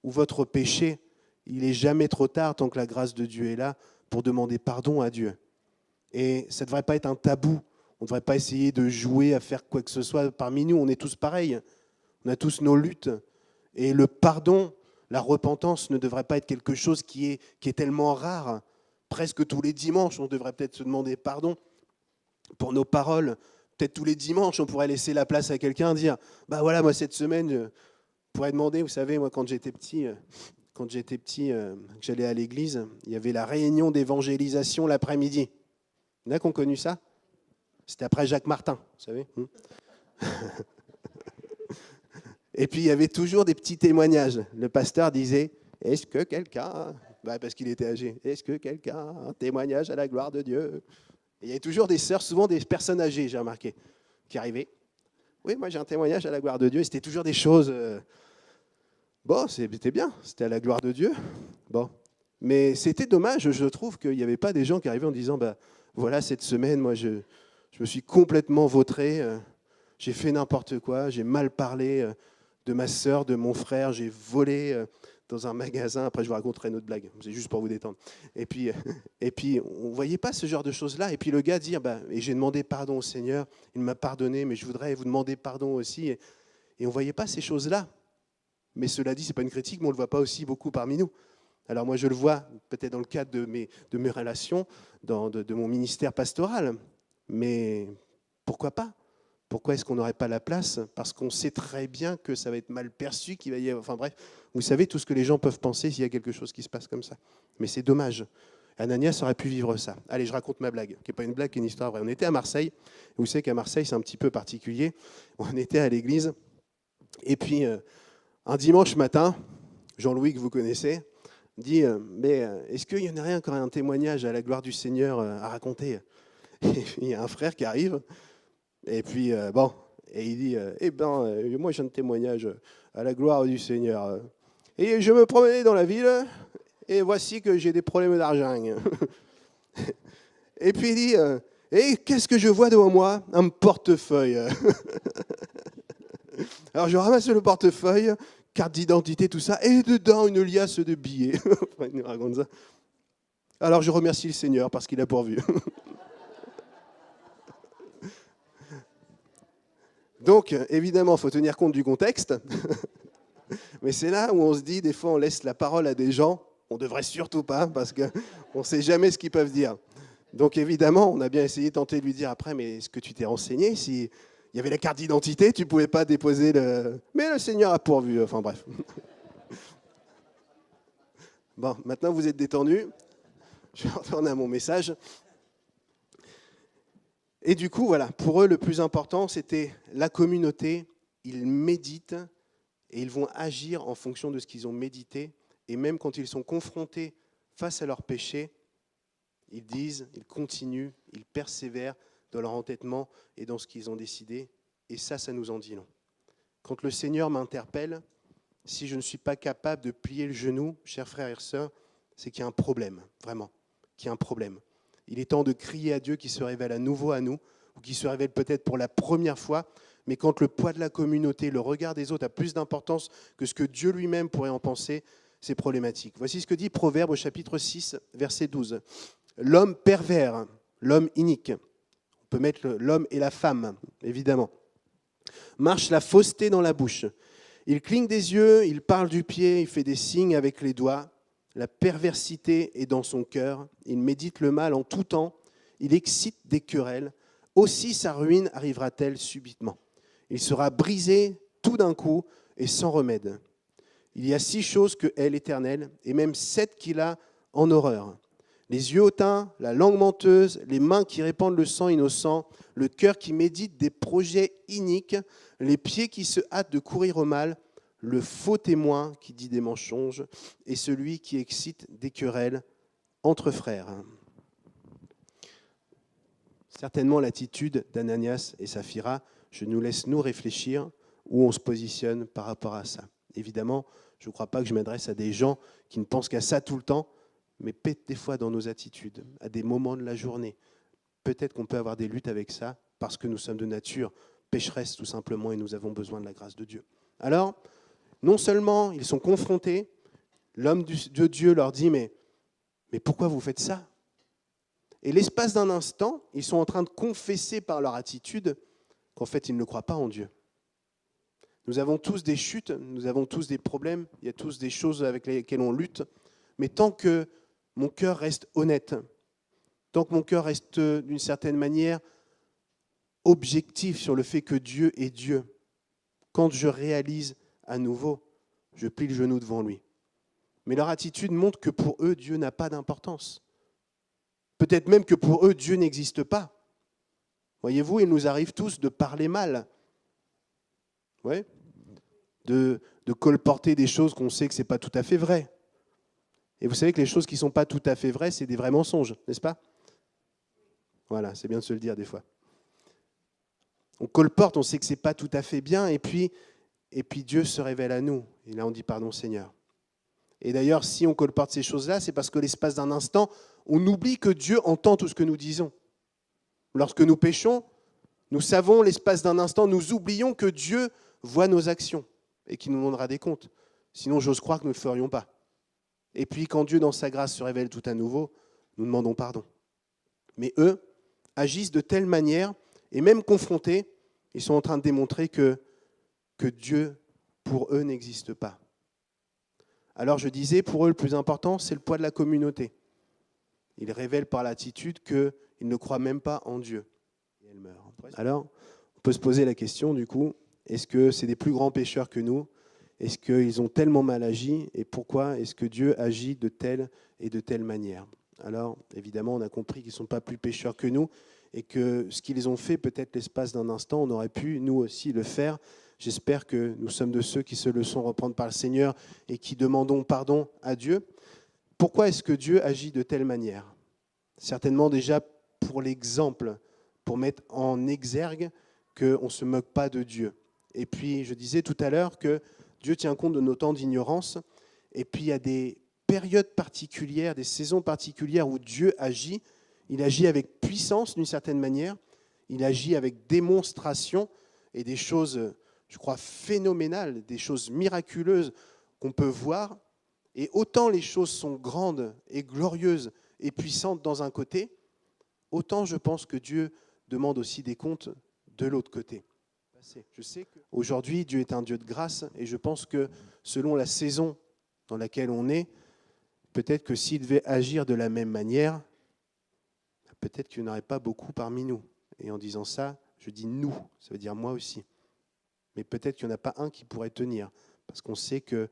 ou votre péché, il n'est jamais trop tard tant que la grâce de Dieu est là pour demander pardon à Dieu. Et ça ne devrait pas être un tabou. On ne devrait pas essayer de jouer à faire quoi que ce soit. Parmi nous, on est tous pareils. On a tous nos luttes. Et le pardon, la repentance ne devrait pas être quelque chose qui est tellement rare. Presque tous les dimanches, on devrait peut-être se demander pardon pour nos paroles. Peut-être tous les dimanches, on pourrait laisser la place à quelqu'un, dire « Bah voilà, moi cette semaine, je pourrais demander, vous savez, moi quand j'étais petit, que j'allais à l'église, il y avait la réunion d'évangélisation l'après-midi. Il y en a qui ont connu ça? C'était après Jacques Martin, vous savez. Et puis il y avait toujours des petits témoignages. Le pasteur disait « Est-ce que quelqu'un, parce qu'il était âgé, est-ce que quelqu'un a un témoignage à la gloire de Dieu ?» Et il y avait toujours des sœurs, souvent des personnes âgées, j'ai remarqué, qui arrivaient. « Oui, moi j'ai un témoignage à la gloire de Dieu. » Et c'était toujours des choses... Bon, c'était bien, c'était à la gloire de Dieu. Bon. Mais c'était dommage, je trouve, qu'il n'y avait pas des gens qui arrivaient en disant voilà, cette semaine, moi, je me suis complètement vautré, j'ai fait n'importe quoi, j'ai mal parlé de ma sœur, de mon frère, j'ai volé dans un magasin. Après, je vous raconterai une autre blague, c'est juste pour vous détendre. Et puis on ne voyait pas ce genre de choses-là. Et puis le gars dit et j'ai demandé pardon au Seigneur, il m'a pardonné, mais je voudrais vous demander pardon aussi. Et on ne voyait pas ces choses-là. Mais cela dit, ce n'est pas une critique, mais on ne le voit pas aussi beaucoup parmi nous. Alors moi, je le vois peut-être dans le cadre de mes relations, de mon ministère pastoral. Mais pourquoi pas? Pourquoi est-ce qu'on n'aurait pas la place? Parce qu'on sait très bien que ça va être mal perçu, qu'il va y avoir... Enfin bref, vous savez tout ce que les gens peuvent penser s'il y a quelque chose qui se passe comme ça. Mais c'est dommage. Ananias aurait pu vivre ça. Allez, je raconte ma blague, qui n'est pas une blague, qui est une histoire vraie. On était à Marseille. Vous savez qu'à Marseille, c'est un petit peu particulier. On était à l'église. Et puis... un dimanche matin, Jean-Louis, que vous connaissez, dit est-ce qu'il y en a rien encore un témoignage à la gloire du Seigneur à raconter? Et puis il y a un frère qui arrive, et puis et il dit moi j'ai un témoignage à la gloire du Seigneur. Et je me promenais dans la ville, et voici que j'ai des problèmes d'argent. Et puis il dit et qu'est-ce que je vois devant moi? Un portefeuille. Alors je ramasse le portefeuille, carte d'identité, tout ça, et dedans une liasse de billets. Il nous raconte ça. Alors je remercie le Seigneur parce qu'il a pourvu. Donc évidemment, il faut tenir compte du contexte. Mais c'est là où on se dit, des fois on laisse la parole à des gens, on ne devrait surtout pas, parce qu'on ne sait jamais ce qu'ils peuvent dire. Donc évidemment, on a bien essayé de tenter de lui dire après, mais est-ce que tu t'es renseigné si... Il y avait la carte d'identité, tu ne pouvais pas déposer le... Mais le Seigneur a pourvu, enfin bref. Bon, maintenant vous êtes détendus. Je vais retourner à mon message. Et du coup, voilà, pour eux, le plus important, c'était la communauté. Ils méditent et ils vont agir en fonction de ce qu'ils ont médité. Et même quand ils sont confrontés face à leurs péchés, ils disent, ils continuent, ils persévèrent dans leur entêtement et dans ce qu'ils ont décidé. Et ça nous en dit long. Quand le Seigneur m'interpelle, si je ne suis pas capable de plier le genou, chers frères et sœurs, c'est qu'il y a un problème, vraiment, qu'il y a un problème. Il est temps de crier à Dieu qui se révèle à nouveau à nous, ou qui se révèle peut-être pour la première fois, mais quand le poids de la communauté, le regard des autres a plus d'importance que ce que Dieu lui-même pourrait en penser, c'est problématique. Voici ce que dit Proverbe au chapitre 6, verset 12. L'homme pervers, l'homme inique, on peut mettre l'homme et la femme, évidemment, marche la fausseté dans la bouche. Il cligne des yeux, il parle du pied, il fait des signes avec les doigts. La perversité est dans son cœur. Il médite le mal en tout temps. Il excite des querelles. Aussi sa ruine arrivera-t-elle subitement. Il sera brisé tout d'un coup et sans remède. Il y a 6 choses que hait l'Éternel, et même 7 qu'il a en horreur. Les yeux hautains, la langue menteuse, les mains qui répandent le sang innocent, le cœur qui médite des projets iniques, les pieds qui se hâtent de courir au mal, le faux témoin qui dit des mensonges et celui qui excite des querelles entre frères. Certainement l'attitude d'Ananias et Saphira, je nous laisse nous réfléchir où on se positionne par rapport à ça. Évidemment, je ne crois pas que je m'adresse à des gens qui ne pensent qu'à ça tout le temps, mais peut-être des fois dans nos attitudes, à des moments de la journée. Peut-être qu'on peut avoir des luttes avec ça parce que nous sommes de nature pécheresse tout simplement et nous avons besoin de la grâce de Dieu. Alors, non seulement ils sont confrontés, l'homme de Dieu leur dit mais pourquoi vous faites ça ? Et l'espace d'un instant, ils sont en train de confesser par leur attitude qu'en fait ils ne croient pas en Dieu. Nous avons tous des chutes, nous avons tous des problèmes, il y a tous des choses avec lesquelles on lutte, mais tant que mon cœur reste honnête, tant que mon cœur reste d'une certaine manière objectif sur le fait que Dieu est Dieu, quand je réalise à nouveau, je plie le genou devant lui. Mais leur attitude montre que pour eux, Dieu n'a pas d'importance. Peut-être même que pour eux, Dieu n'existe pas. Voyez-vous, il nous arrive tous de parler mal. Ouais. De colporter des choses qu'on sait que ce n'est pas tout à fait vrai. Et vous savez que les choses qui ne sont pas tout à fait vraies, c'est des vrais mensonges, n'est-ce pas ? Voilà, c'est bien de se le dire des fois. On colporte, on sait que ce n'est pas tout à fait bien, et puis Dieu se révèle à nous. Et là, on dit pardon Seigneur. Et d'ailleurs, si on colporte ces choses-là, c'est parce que l'espace d'un instant, on oublie que Dieu entend tout ce que nous disons. Lorsque nous péchons, nous savons, l'espace d'un instant, nous oublions que Dieu voit nos actions et qu'il nous demandera des comptes. Sinon, j'ose croire que nous ne le ferions pas. Et puis, quand Dieu, dans sa grâce, se révèle tout à nouveau, nous demandons pardon. Mais eux agissent de telle manière, et même confrontés, ils sont en train de démontrer que Dieu, pour eux, n'existe pas. Alors, je disais, pour eux, le plus important, c'est le poids de la communauté. Ils révèlent par l'attitude qu'ils ne croient même pas en Dieu. Et elle meurt. Alors, on peut se poser la question, du coup, est-ce que c'est des plus grands pécheurs que nous ? Est-ce qu'ils ont tellement mal agi ? Et pourquoi est-ce que Dieu agit de telle et de telle manière ? Alors, évidemment, on a compris qu'ils ne sont pas plus pécheurs que nous et que ce qu'ils ont fait, peut-être l'espace d'un instant, on aurait pu, nous aussi, le faire. J'espère que nous sommes de ceux qui se laissent reprendre par le Seigneur et qui demandons pardon à Dieu. Pourquoi est-ce que Dieu agit de telle manière ? Certainement déjà pour l'exemple, pour mettre en exergue qu'on ne se moque pas de Dieu. Et puis, je disais tout à l'heure que Dieu tient compte de nos temps d'ignorance. Et puis, il y a des périodes particulières, des saisons particulières où Dieu agit. Il agit avec puissance d'une certaine manière. Il agit avec démonstration et des choses, je crois, phénoménales, des choses miraculeuses qu'on peut voir. Et autant les choses sont grandes et glorieuses et puissantes dans un côté, autant je pense que Dieu demande aussi des comptes de l'autre côté. Je sais qu'aujourd'hui, Dieu est un Dieu de grâce et je pense que selon la saison dans laquelle on est, peut-être que s'il devait agir de la même manière, peut-être qu'il n'y en aurait pas beaucoup parmi nous. Et en disant ça, je dis nous, ça veut dire moi aussi. Mais peut-être qu'il n'y en a pas un qui pourrait tenir, parce qu'on sait que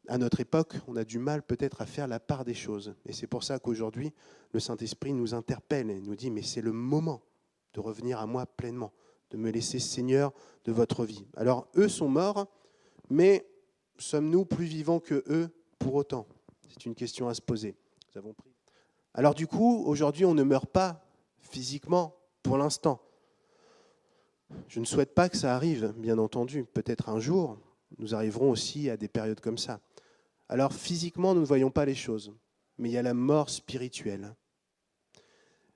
à notre époque, on a du mal peut-être à faire la part des choses. Et c'est pour ça qu'aujourd'hui, le Saint-Esprit nous interpelle et nous dit « mais c'est le moment de revenir à moi pleinement, de me laisser Seigneur de votre vie ». Alors, eux sont morts, mais sommes-nous plus vivants que eux pour autant ? C'est une question à se poser. Nous avons pris. Alors du coup, aujourd'hui, on ne meurt pas physiquement pour l'instant. Je ne souhaite pas que ça arrive, bien entendu. Peut-être un jour, nous arriverons aussi à des périodes comme ça. Alors physiquement, nous ne voyons pas les choses, mais il y a la mort spirituelle.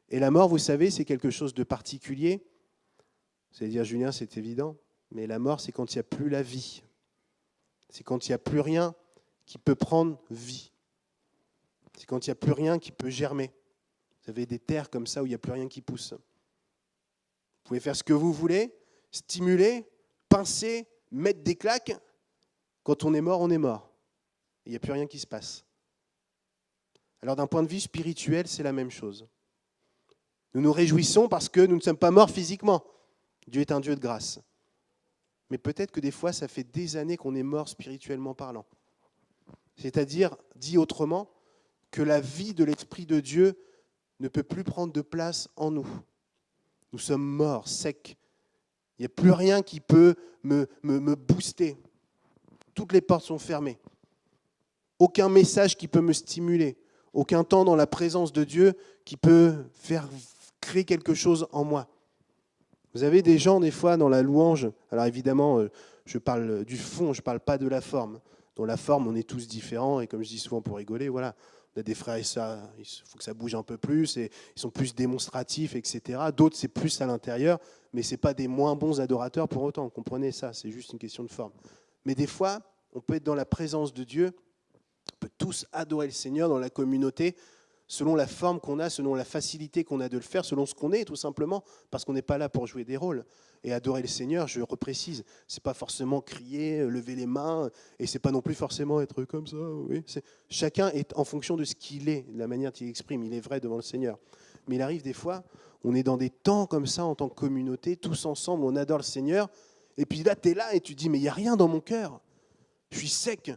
Et la mort, vous savez, c'est quelque chose de particulier. Vous allez dire, Julien, c'est évident, mais la mort, c'est quand il n'y a plus la vie. C'est quand il n'y a plus rien qui peut prendre vie. C'est quand il n'y a plus rien qui peut germer. Vous avez des terres comme ça où il n'y a plus rien qui pousse. Vous pouvez faire ce que vous voulez, stimuler, pincer, mettre des claques. Quand on est mort, on est mort. Il n'y a plus rien qui se passe. Alors d'un point de vue spirituel, c'est la même chose. Nous nous réjouissons parce que nous ne sommes pas morts physiquement. Dieu est un Dieu de grâce. Mais peut-être que des fois, ça fait des années qu'on est mort spirituellement parlant. C'est-à-dire, dit autrement, que la vie de l'Esprit de Dieu ne peut plus prendre de place en nous. Nous sommes morts, secs. Il n'y a plus rien qui peut me booster. Toutes les portes sont fermées. Aucun message qui peut me stimuler. Aucun temps dans la présence de Dieu qui peut faire créer quelque chose en moi. Vous avez des gens, des fois, dans la louange, alors évidemment, je parle du fond, je ne parle pas de la forme. Dans la forme, on est tous différents, et comme je dis souvent pour rigoler, voilà, on a des frères et sœurs, il faut que ça bouge un peu plus, et ils sont plus démonstratifs, etc. D'autres, c'est plus à l'intérieur, mais ce n'est pas des moins bons adorateurs pour autant, comprenez ça, c'est juste une question de forme. Mais des fois, on peut être dans la présence de Dieu, on peut tous adorer le Seigneur dans la communauté, selon la forme qu'on a, selon la facilité qu'on a de le faire, selon ce qu'on est, tout simplement, parce qu'on n'est pas là pour jouer des rôles. Et adorer le Seigneur, je reprécise, ce n'est pas forcément crier, lever les mains, et ce n'est pas non plus forcément être comme ça. Oui. Chacun est en fonction de ce qu'il est, de la manière qu'il exprime, il est vrai devant le Seigneur. Mais il arrive des fois, on est dans des temps comme ça, en tant que communauté, tous ensemble, on adore le Seigneur, et puis là, tu es là et tu dis, mais il n'y a rien dans mon cœur, je suis sec.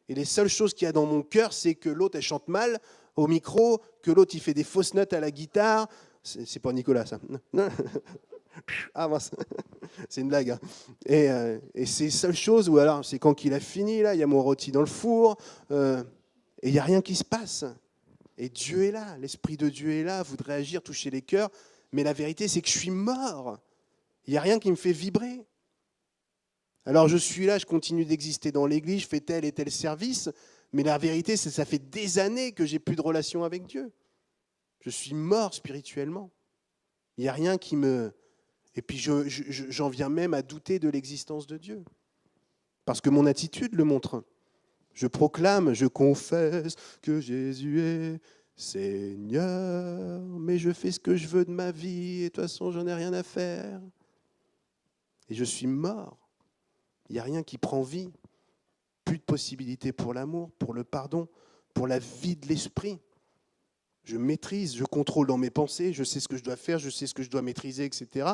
Et les seules choses qu'il y a dans mon cœur, c'est que l'autre, elle chante mal au micro, que l'autre, il fait des fausses notes à la guitare. C'est pas Nicolas, ça. Ah mince, c'est une blague. Hein. Et c'est les seules choses où alors, c'est quand qu'il a fini, là, il y a mon rôti dans le four, et il n'y a rien qui se passe. Et Dieu est là, l'Esprit de Dieu est là, voudrait agir, toucher les cœurs, mais la vérité, c'est que je suis mort. Il n'y a rien qui me fait vibrer. Alors je suis là, je continue d'exister dans l'église, je fais tel et tel service, mais la vérité, c'est que ça fait des années que j'ai plus de relation avec Dieu. Je suis mort spirituellement. Il n'y a rien qui me... Et puis j'en viens même à douter de l'existence de Dieu. Parce que mon attitude le montre. Je proclame, je confesse que Jésus est Seigneur, mais je fais ce que je veux de ma vie, et de toute façon, j'en ai rien à faire. Et je suis mort. Il n'y a rien qui prend vie. Plus de possibilités pour l'amour, pour le pardon, pour la vie de l'esprit. Je maîtrise, je contrôle dans mes pensées, je sais ce que je dois faire, je sais ce que je dois maîtriser, etc.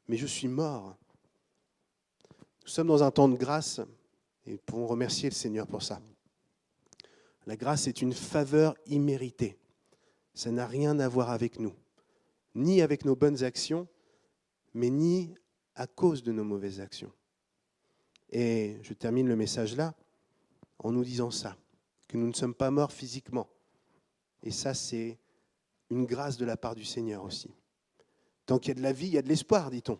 Mais je suis mort. Nous sommes dans un temps de grâce et nous pouvons remercier le Seigneur pour ça. La grâce est une faveur imméritée. Ça n'a rien à voir avec nous, ni avec nos bonnes actions, mais ni à cause de nos mauvaises actions. Et je termine le message là en nous disant ça, que nous ne sommes pas morts physiquement. Et ça, c'est une grâce de la part du Seigneur aussi. Tant qu'il y a de la vie, il y a de l'espoir, dit-on.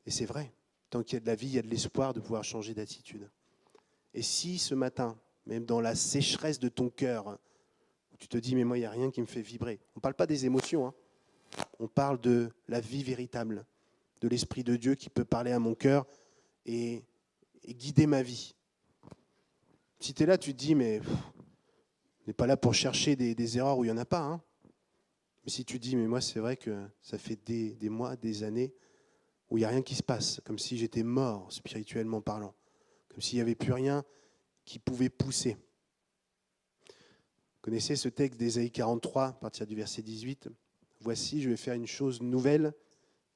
Et c'est vrai. Tant qu'il y a de la vie, il y a de l'espoir de pouvoir changer d'attitude. Et si ce matin, même dans la sécheresse de ton cœur, tu te dis, mais moi, il n'y a rien qui me fait vibrer. On ne parle pas des émotions, hein. On parle de la vie véritable, de l'Esprit de Dieu qui peut parler à mon cœur et guider ma vie. Si tu es là, tu te dis, mais on n'est pas là pour chercher des erreurs où il n'y en a pas. Hein. Mais si tu te dis, mais moi, c'est vrai que ça fait des mois, des années où il n'y a rien qui se passe, comme si j'étais mort spirituellement parlant, comme s'il n'y avait plus rien qui pouvait pousser. Vous connaissez ce texte d'Ésaïe 43, à partir du verset 18 ? « Voici, je vais faire une chose nouvelle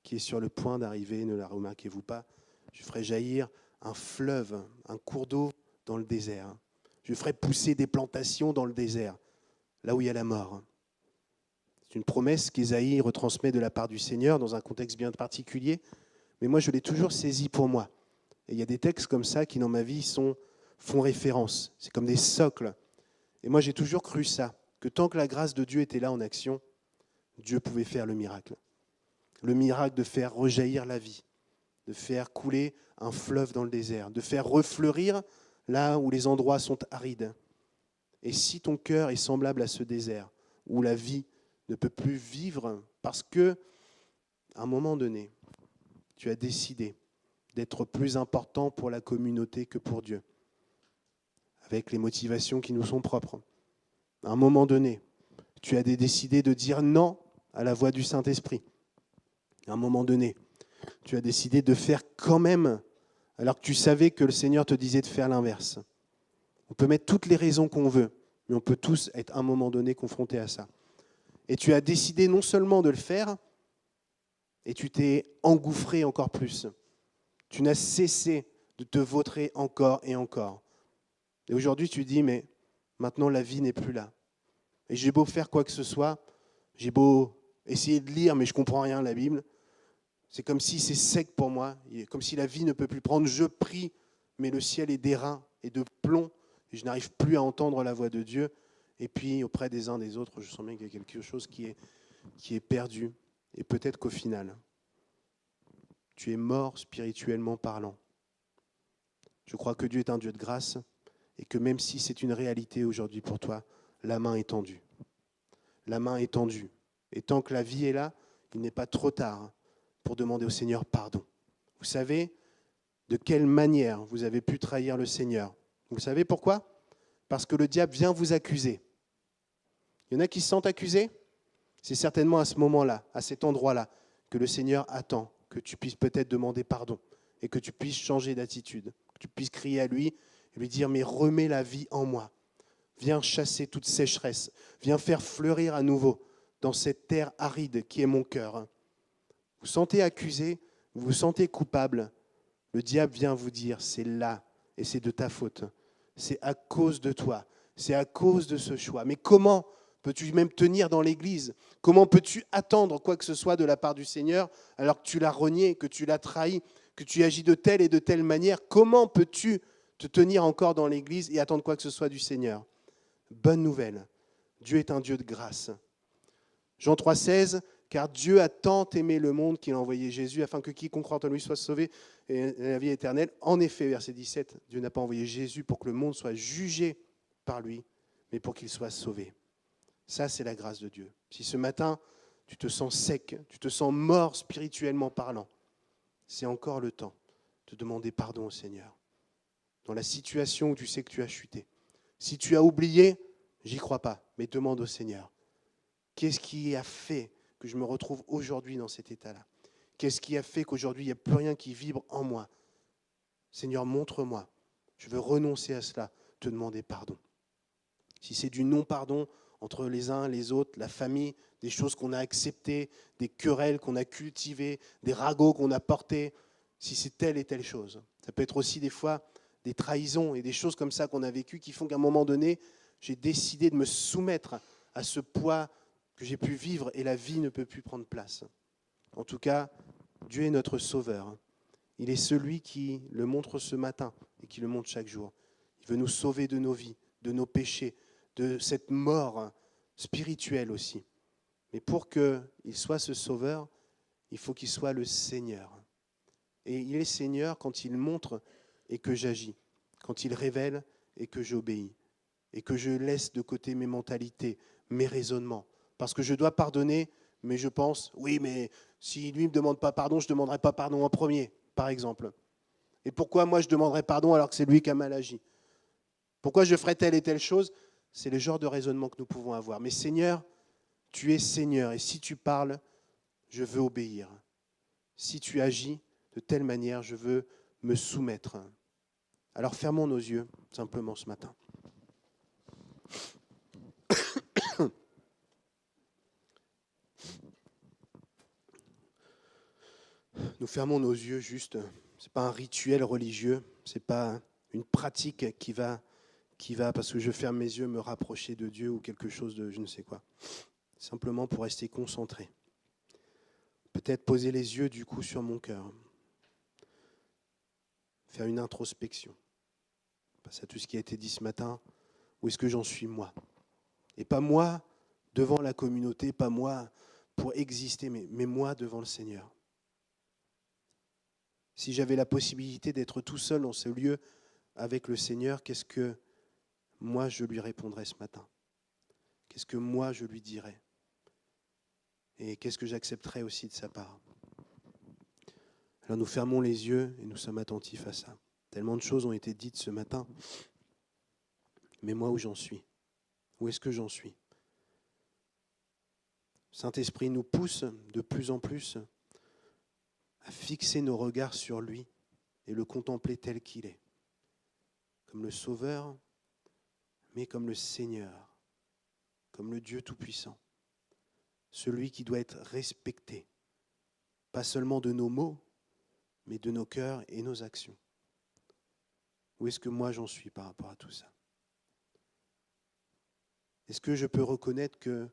qui est sur le point d'arriver, ne la remarquez-vous pas ? Je ferai jaillir un fleuve, un cours d'eau dans le désert. Je ferai pousser des plantations dans le désert, là où il y a la mort. » C'est une promesse qu'Ésaïe retransmet de la part du Seigneur dans un contexte bien particulier, mais moi je l'ai toujours saisi pour moi. Et il y a des textes comme ça qui dans ma vie font référence. C'est comme des socles. Et moi j'ai toujours cru ça, que tant que la grâce de Dieu était là en action, Dieu pouvait faire le miracle. Le miracle de faire rejaillir la vie, de faire couler un fleuve dans le désert, de faire refleurir là où les endroits sont arides. Et si ton cœur est semblable à ce désert, où la vie ne peut plus vivre parce que, à un moment donné, tu as décidé d'être plus important pour la communauté que pour Dieu, avec les motivations qui nous sont propres. À un moment donné, tu as décidé de dire non à la voix du Saint-Esprit. À un moment donné, tu as décidé de faire quand même, alors que tu savais que le Seigneur te disait de faire l'inverse. On peut mettre toutes les raisons qu'on veut, mais on peut tous être à un moment donné confrontés à ça. Et tu as décidé non seulement de le faire, et tu t'es engouffré encore plus. Tu n'as cessé de te vautrer encore et encore. Et aujourd'hui, tu dis, mais maintenant la vie n'est plus là. Et j'ai beau faire quoi que ce soit, j'ai beau essayer de lire, mais je ne comprends rien à la Bible. C'est comme si c'est sec pour moi, comme si la vie ne peut plus prendre. Je prie mais le ciel est d'airain et de plomb, et je n'arrive plus à entendre la voix de Dieu. Et puis, auprès des uns des autres, je sens bien qu'il y a quelque chose qui est perdu. Et peut-être qu'au final, tu es mort spirituellement parlant. Je crois que Dieu est un Dieu de grâce et que même si c'est une réalité aujourd'hui pour toi, la main est tendue. La main est tendue. Et tant que la vie est là, il n'est pas trop tard pour demander au Seigneur pardon. Vous savez de quelle manière vous avez pu trahir le Seigneur? Vous savez pourquoi? Parce que le diable vient vous accuser. Il y en a qui se sentent accusés. C'est certainement à ce moment-là, à cet endroit-là, que le Seigneur attend que tu puisses peut-être demander pardon et que tu puisses changer d'attitude, que tu puisses crier à lui et lui dire « Mais remets la vie en moi. Viens chasser toute sécheresse. Viens faire fleurir à nouveau dans cette terre aride qui est mon cœur. » Vous vous sentez accusé, vous vous sentez coupable. Le diable vient vous dire « C'est là et c'est de ta faute. C'est à cause de toi. C'est à cause de ce choix. » Mais comment peux-tu même tenir dans l'Église? Comment peux-tu attendre quoi que ce soit de la part du Seigneur alors que tu l'as renié, que tu l'as trahi, que tu agis de telle et de telle manière? Comment peux-tu te tenir encore dans l'Église et attendre quoi que ce soit du Seigneur? Bonne nouvelle, Dieu est un Dieu de grâce. Jean 3,16, car Dieu a tant aimé le monde qu'il a envoyé Jésus afin que quiconque croit en lui soit sauvé et ait la vie éternelle. En effet, verset 17, Dieu n'a pas envoyé Jésus pour que le monde soit jugé par lui, mais pour qu'il soit sauvé. Ça, c'est la grâce de Dieu. Si ce matin, tu te sens sec, tu te sens mort spirituellement parlant, c'est encore le temps de demander pardon au Seigneur. Dans la situation où tu sais que tu as chuté. Si tu as oublié, j'y crois pas, mais demande au Seigneur. Qu'est-ce qui a fait que je me retrouve aujourd'hui dans cet état-là? Qu'est-ce qui a fait qu'aujourd'hui, il n'y a plus rien qui vibre en moi? Seigneur, montre-moi. Je veux renoncer à cela, te demander pardon. Si c'est du non-pardon entre les uns, les autres, la famille, des choses qu'on a acceptées, des querelles qu'on a cultivées, des ragots qu'on a portés, si c'est telle et telle chose. Ça peut être aussi des fois des trahisons et des choses comme ça qu'on a vécues qui font qu'à un moment donné, j'ai décidé de me soumettre à ce poids que j'ai pu vivre et la vie ne peut plus prendre place. En tout cas, Dieu est notre sauveur. Il est celui qui le montre ce matin et qui le montre chaque jour. Il veut nous sauver de nos vies, de nos péchés, de cette mort spirituelle aussi. Mais pour qu'il soit ce sauveur, il faut qu'il soit le Seigneur. Et il est Seigneur quand il montre et que j'agis, quand il révèle et que j'obéis, et que je laisse de côté mes mentalités, mes raisonnements. Parce que je dois pardonner, mais je pense, oui, mais si lui ne me demande pas pardon, je ne demanderai pas pardon en premier, par exemple. Et pourquoi moi je demanderai pardon alors que c'est lui qui a mal agi? Pourquoi je ferais telle et telle chose? C'est le genre de raisonnement que nous pouvons avoir. Mais Seigneur, tu es Seigneur, et si tu parles, je veux obéir. Si tu agis de telle manière, je veux me soumettre. Alors fermons nos yeux, simplement, ce matin. Nous fermons nos yeux juste. Ce n'est pas un rituel religieux, ce n'est pas une pratique qui va, parce que je ferme mes yeux, me rapprocher de Dieu ou quelque chose de je ne sais quoi. Simplement pour rester concentré. Peut-être poser les yeux du coup sur mon cœur. Faire une introspection. Face à tout ce qui a été dit ce matin, où est-ce que j'en suis moi? Et pas moi devant la communauté, pas moi pour exister, mais moi devant le Seigneur. Si j'avais la possibilité d'être tout seul dans ce lieu avec le Seigneur, qu'est-ce que moi je lui répondrais ce matin? Qu'est-ce que moi je lui dirais? Et qu'est-ce que j'accepterais aussi de sa part? Alors nous fermons les yeux et nous sommes attentifs à ça. Tellement de choses ont été dites ce matin. Mais moi, où j'en suis? Où est-ce que j'en suis? Saint-Esprit nous pousse de plus en plus à fixer nos regards sur lui et le contempler tel qu'il est. Comme le Sauveur, mais comme le Seigneur, comme le Dieu Tout-Puissant. Celui qui doit être respecté, pas seulement de nos mots, mais de nos cœurs et nos actions. Où est-ce que moi j'en suis par rapport à tout ça? Est-ce que je peux reconnaître que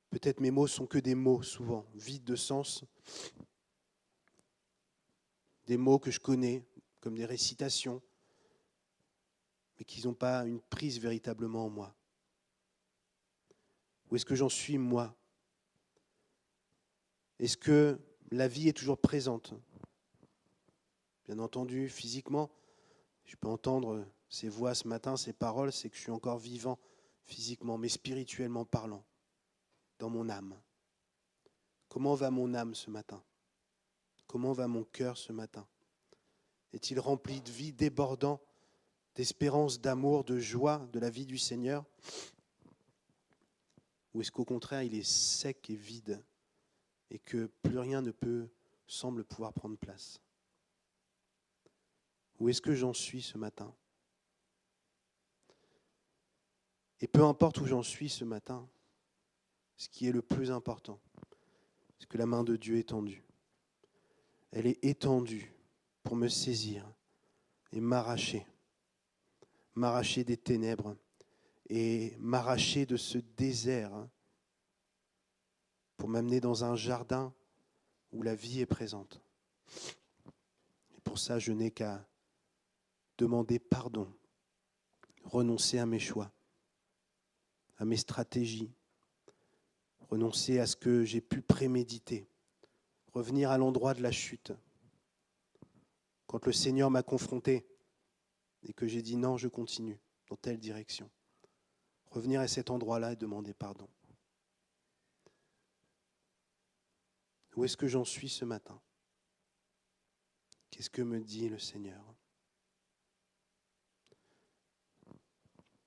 peut-être mes mots sont que des mots, souvent, vides de sens, des mots que je connais, comme des récitations, mais qui n'ont pas une prise véritablement en moi? Où est-ce que j'en suis, moi? Est-ce que la vie est toujours présente? Bien entendu, physiquement, je peux entendre ces voix ce matin, ces paroles, c'est que je suis encore vivant physiquement, mais spirituellement parlant, dans mon âme. Comment va mon âme ce matin? Comment va mon cœur ce matin? Est-il rempli de vie, débordant d'espérance, d'amour, de joie de la vie du Seigneur? Ou est-ce qu'au contraire, il est sec et vide et que plus rien ne semble pouvoir prendre place? Où est-ce que j'en suis ce matin? Et peu importe où j'en suis ce matin, ce qui est le plus important, c'est que la main de Dieu est tendue. Elle est étendue pour me saisir et m'arracher des ténèbres et m'arracher de ce désert pour m'amener dans un jardin où la vie est présente. Et pour ça, je n'ai qu'à demander pardon, renoncer à mes choix, à mes stratégies, renoncer à ce que j'ai pu préméditer, revenir à l'endroit de la chute. Quand le Seigneur m'a confronté et que j'ai dit non, je continue dans telle direction. Revenir à cet endroit-là et demander pardon. Où est-ce que j'en suis ce matin? Qu'est-ce que me dit le Seigneur?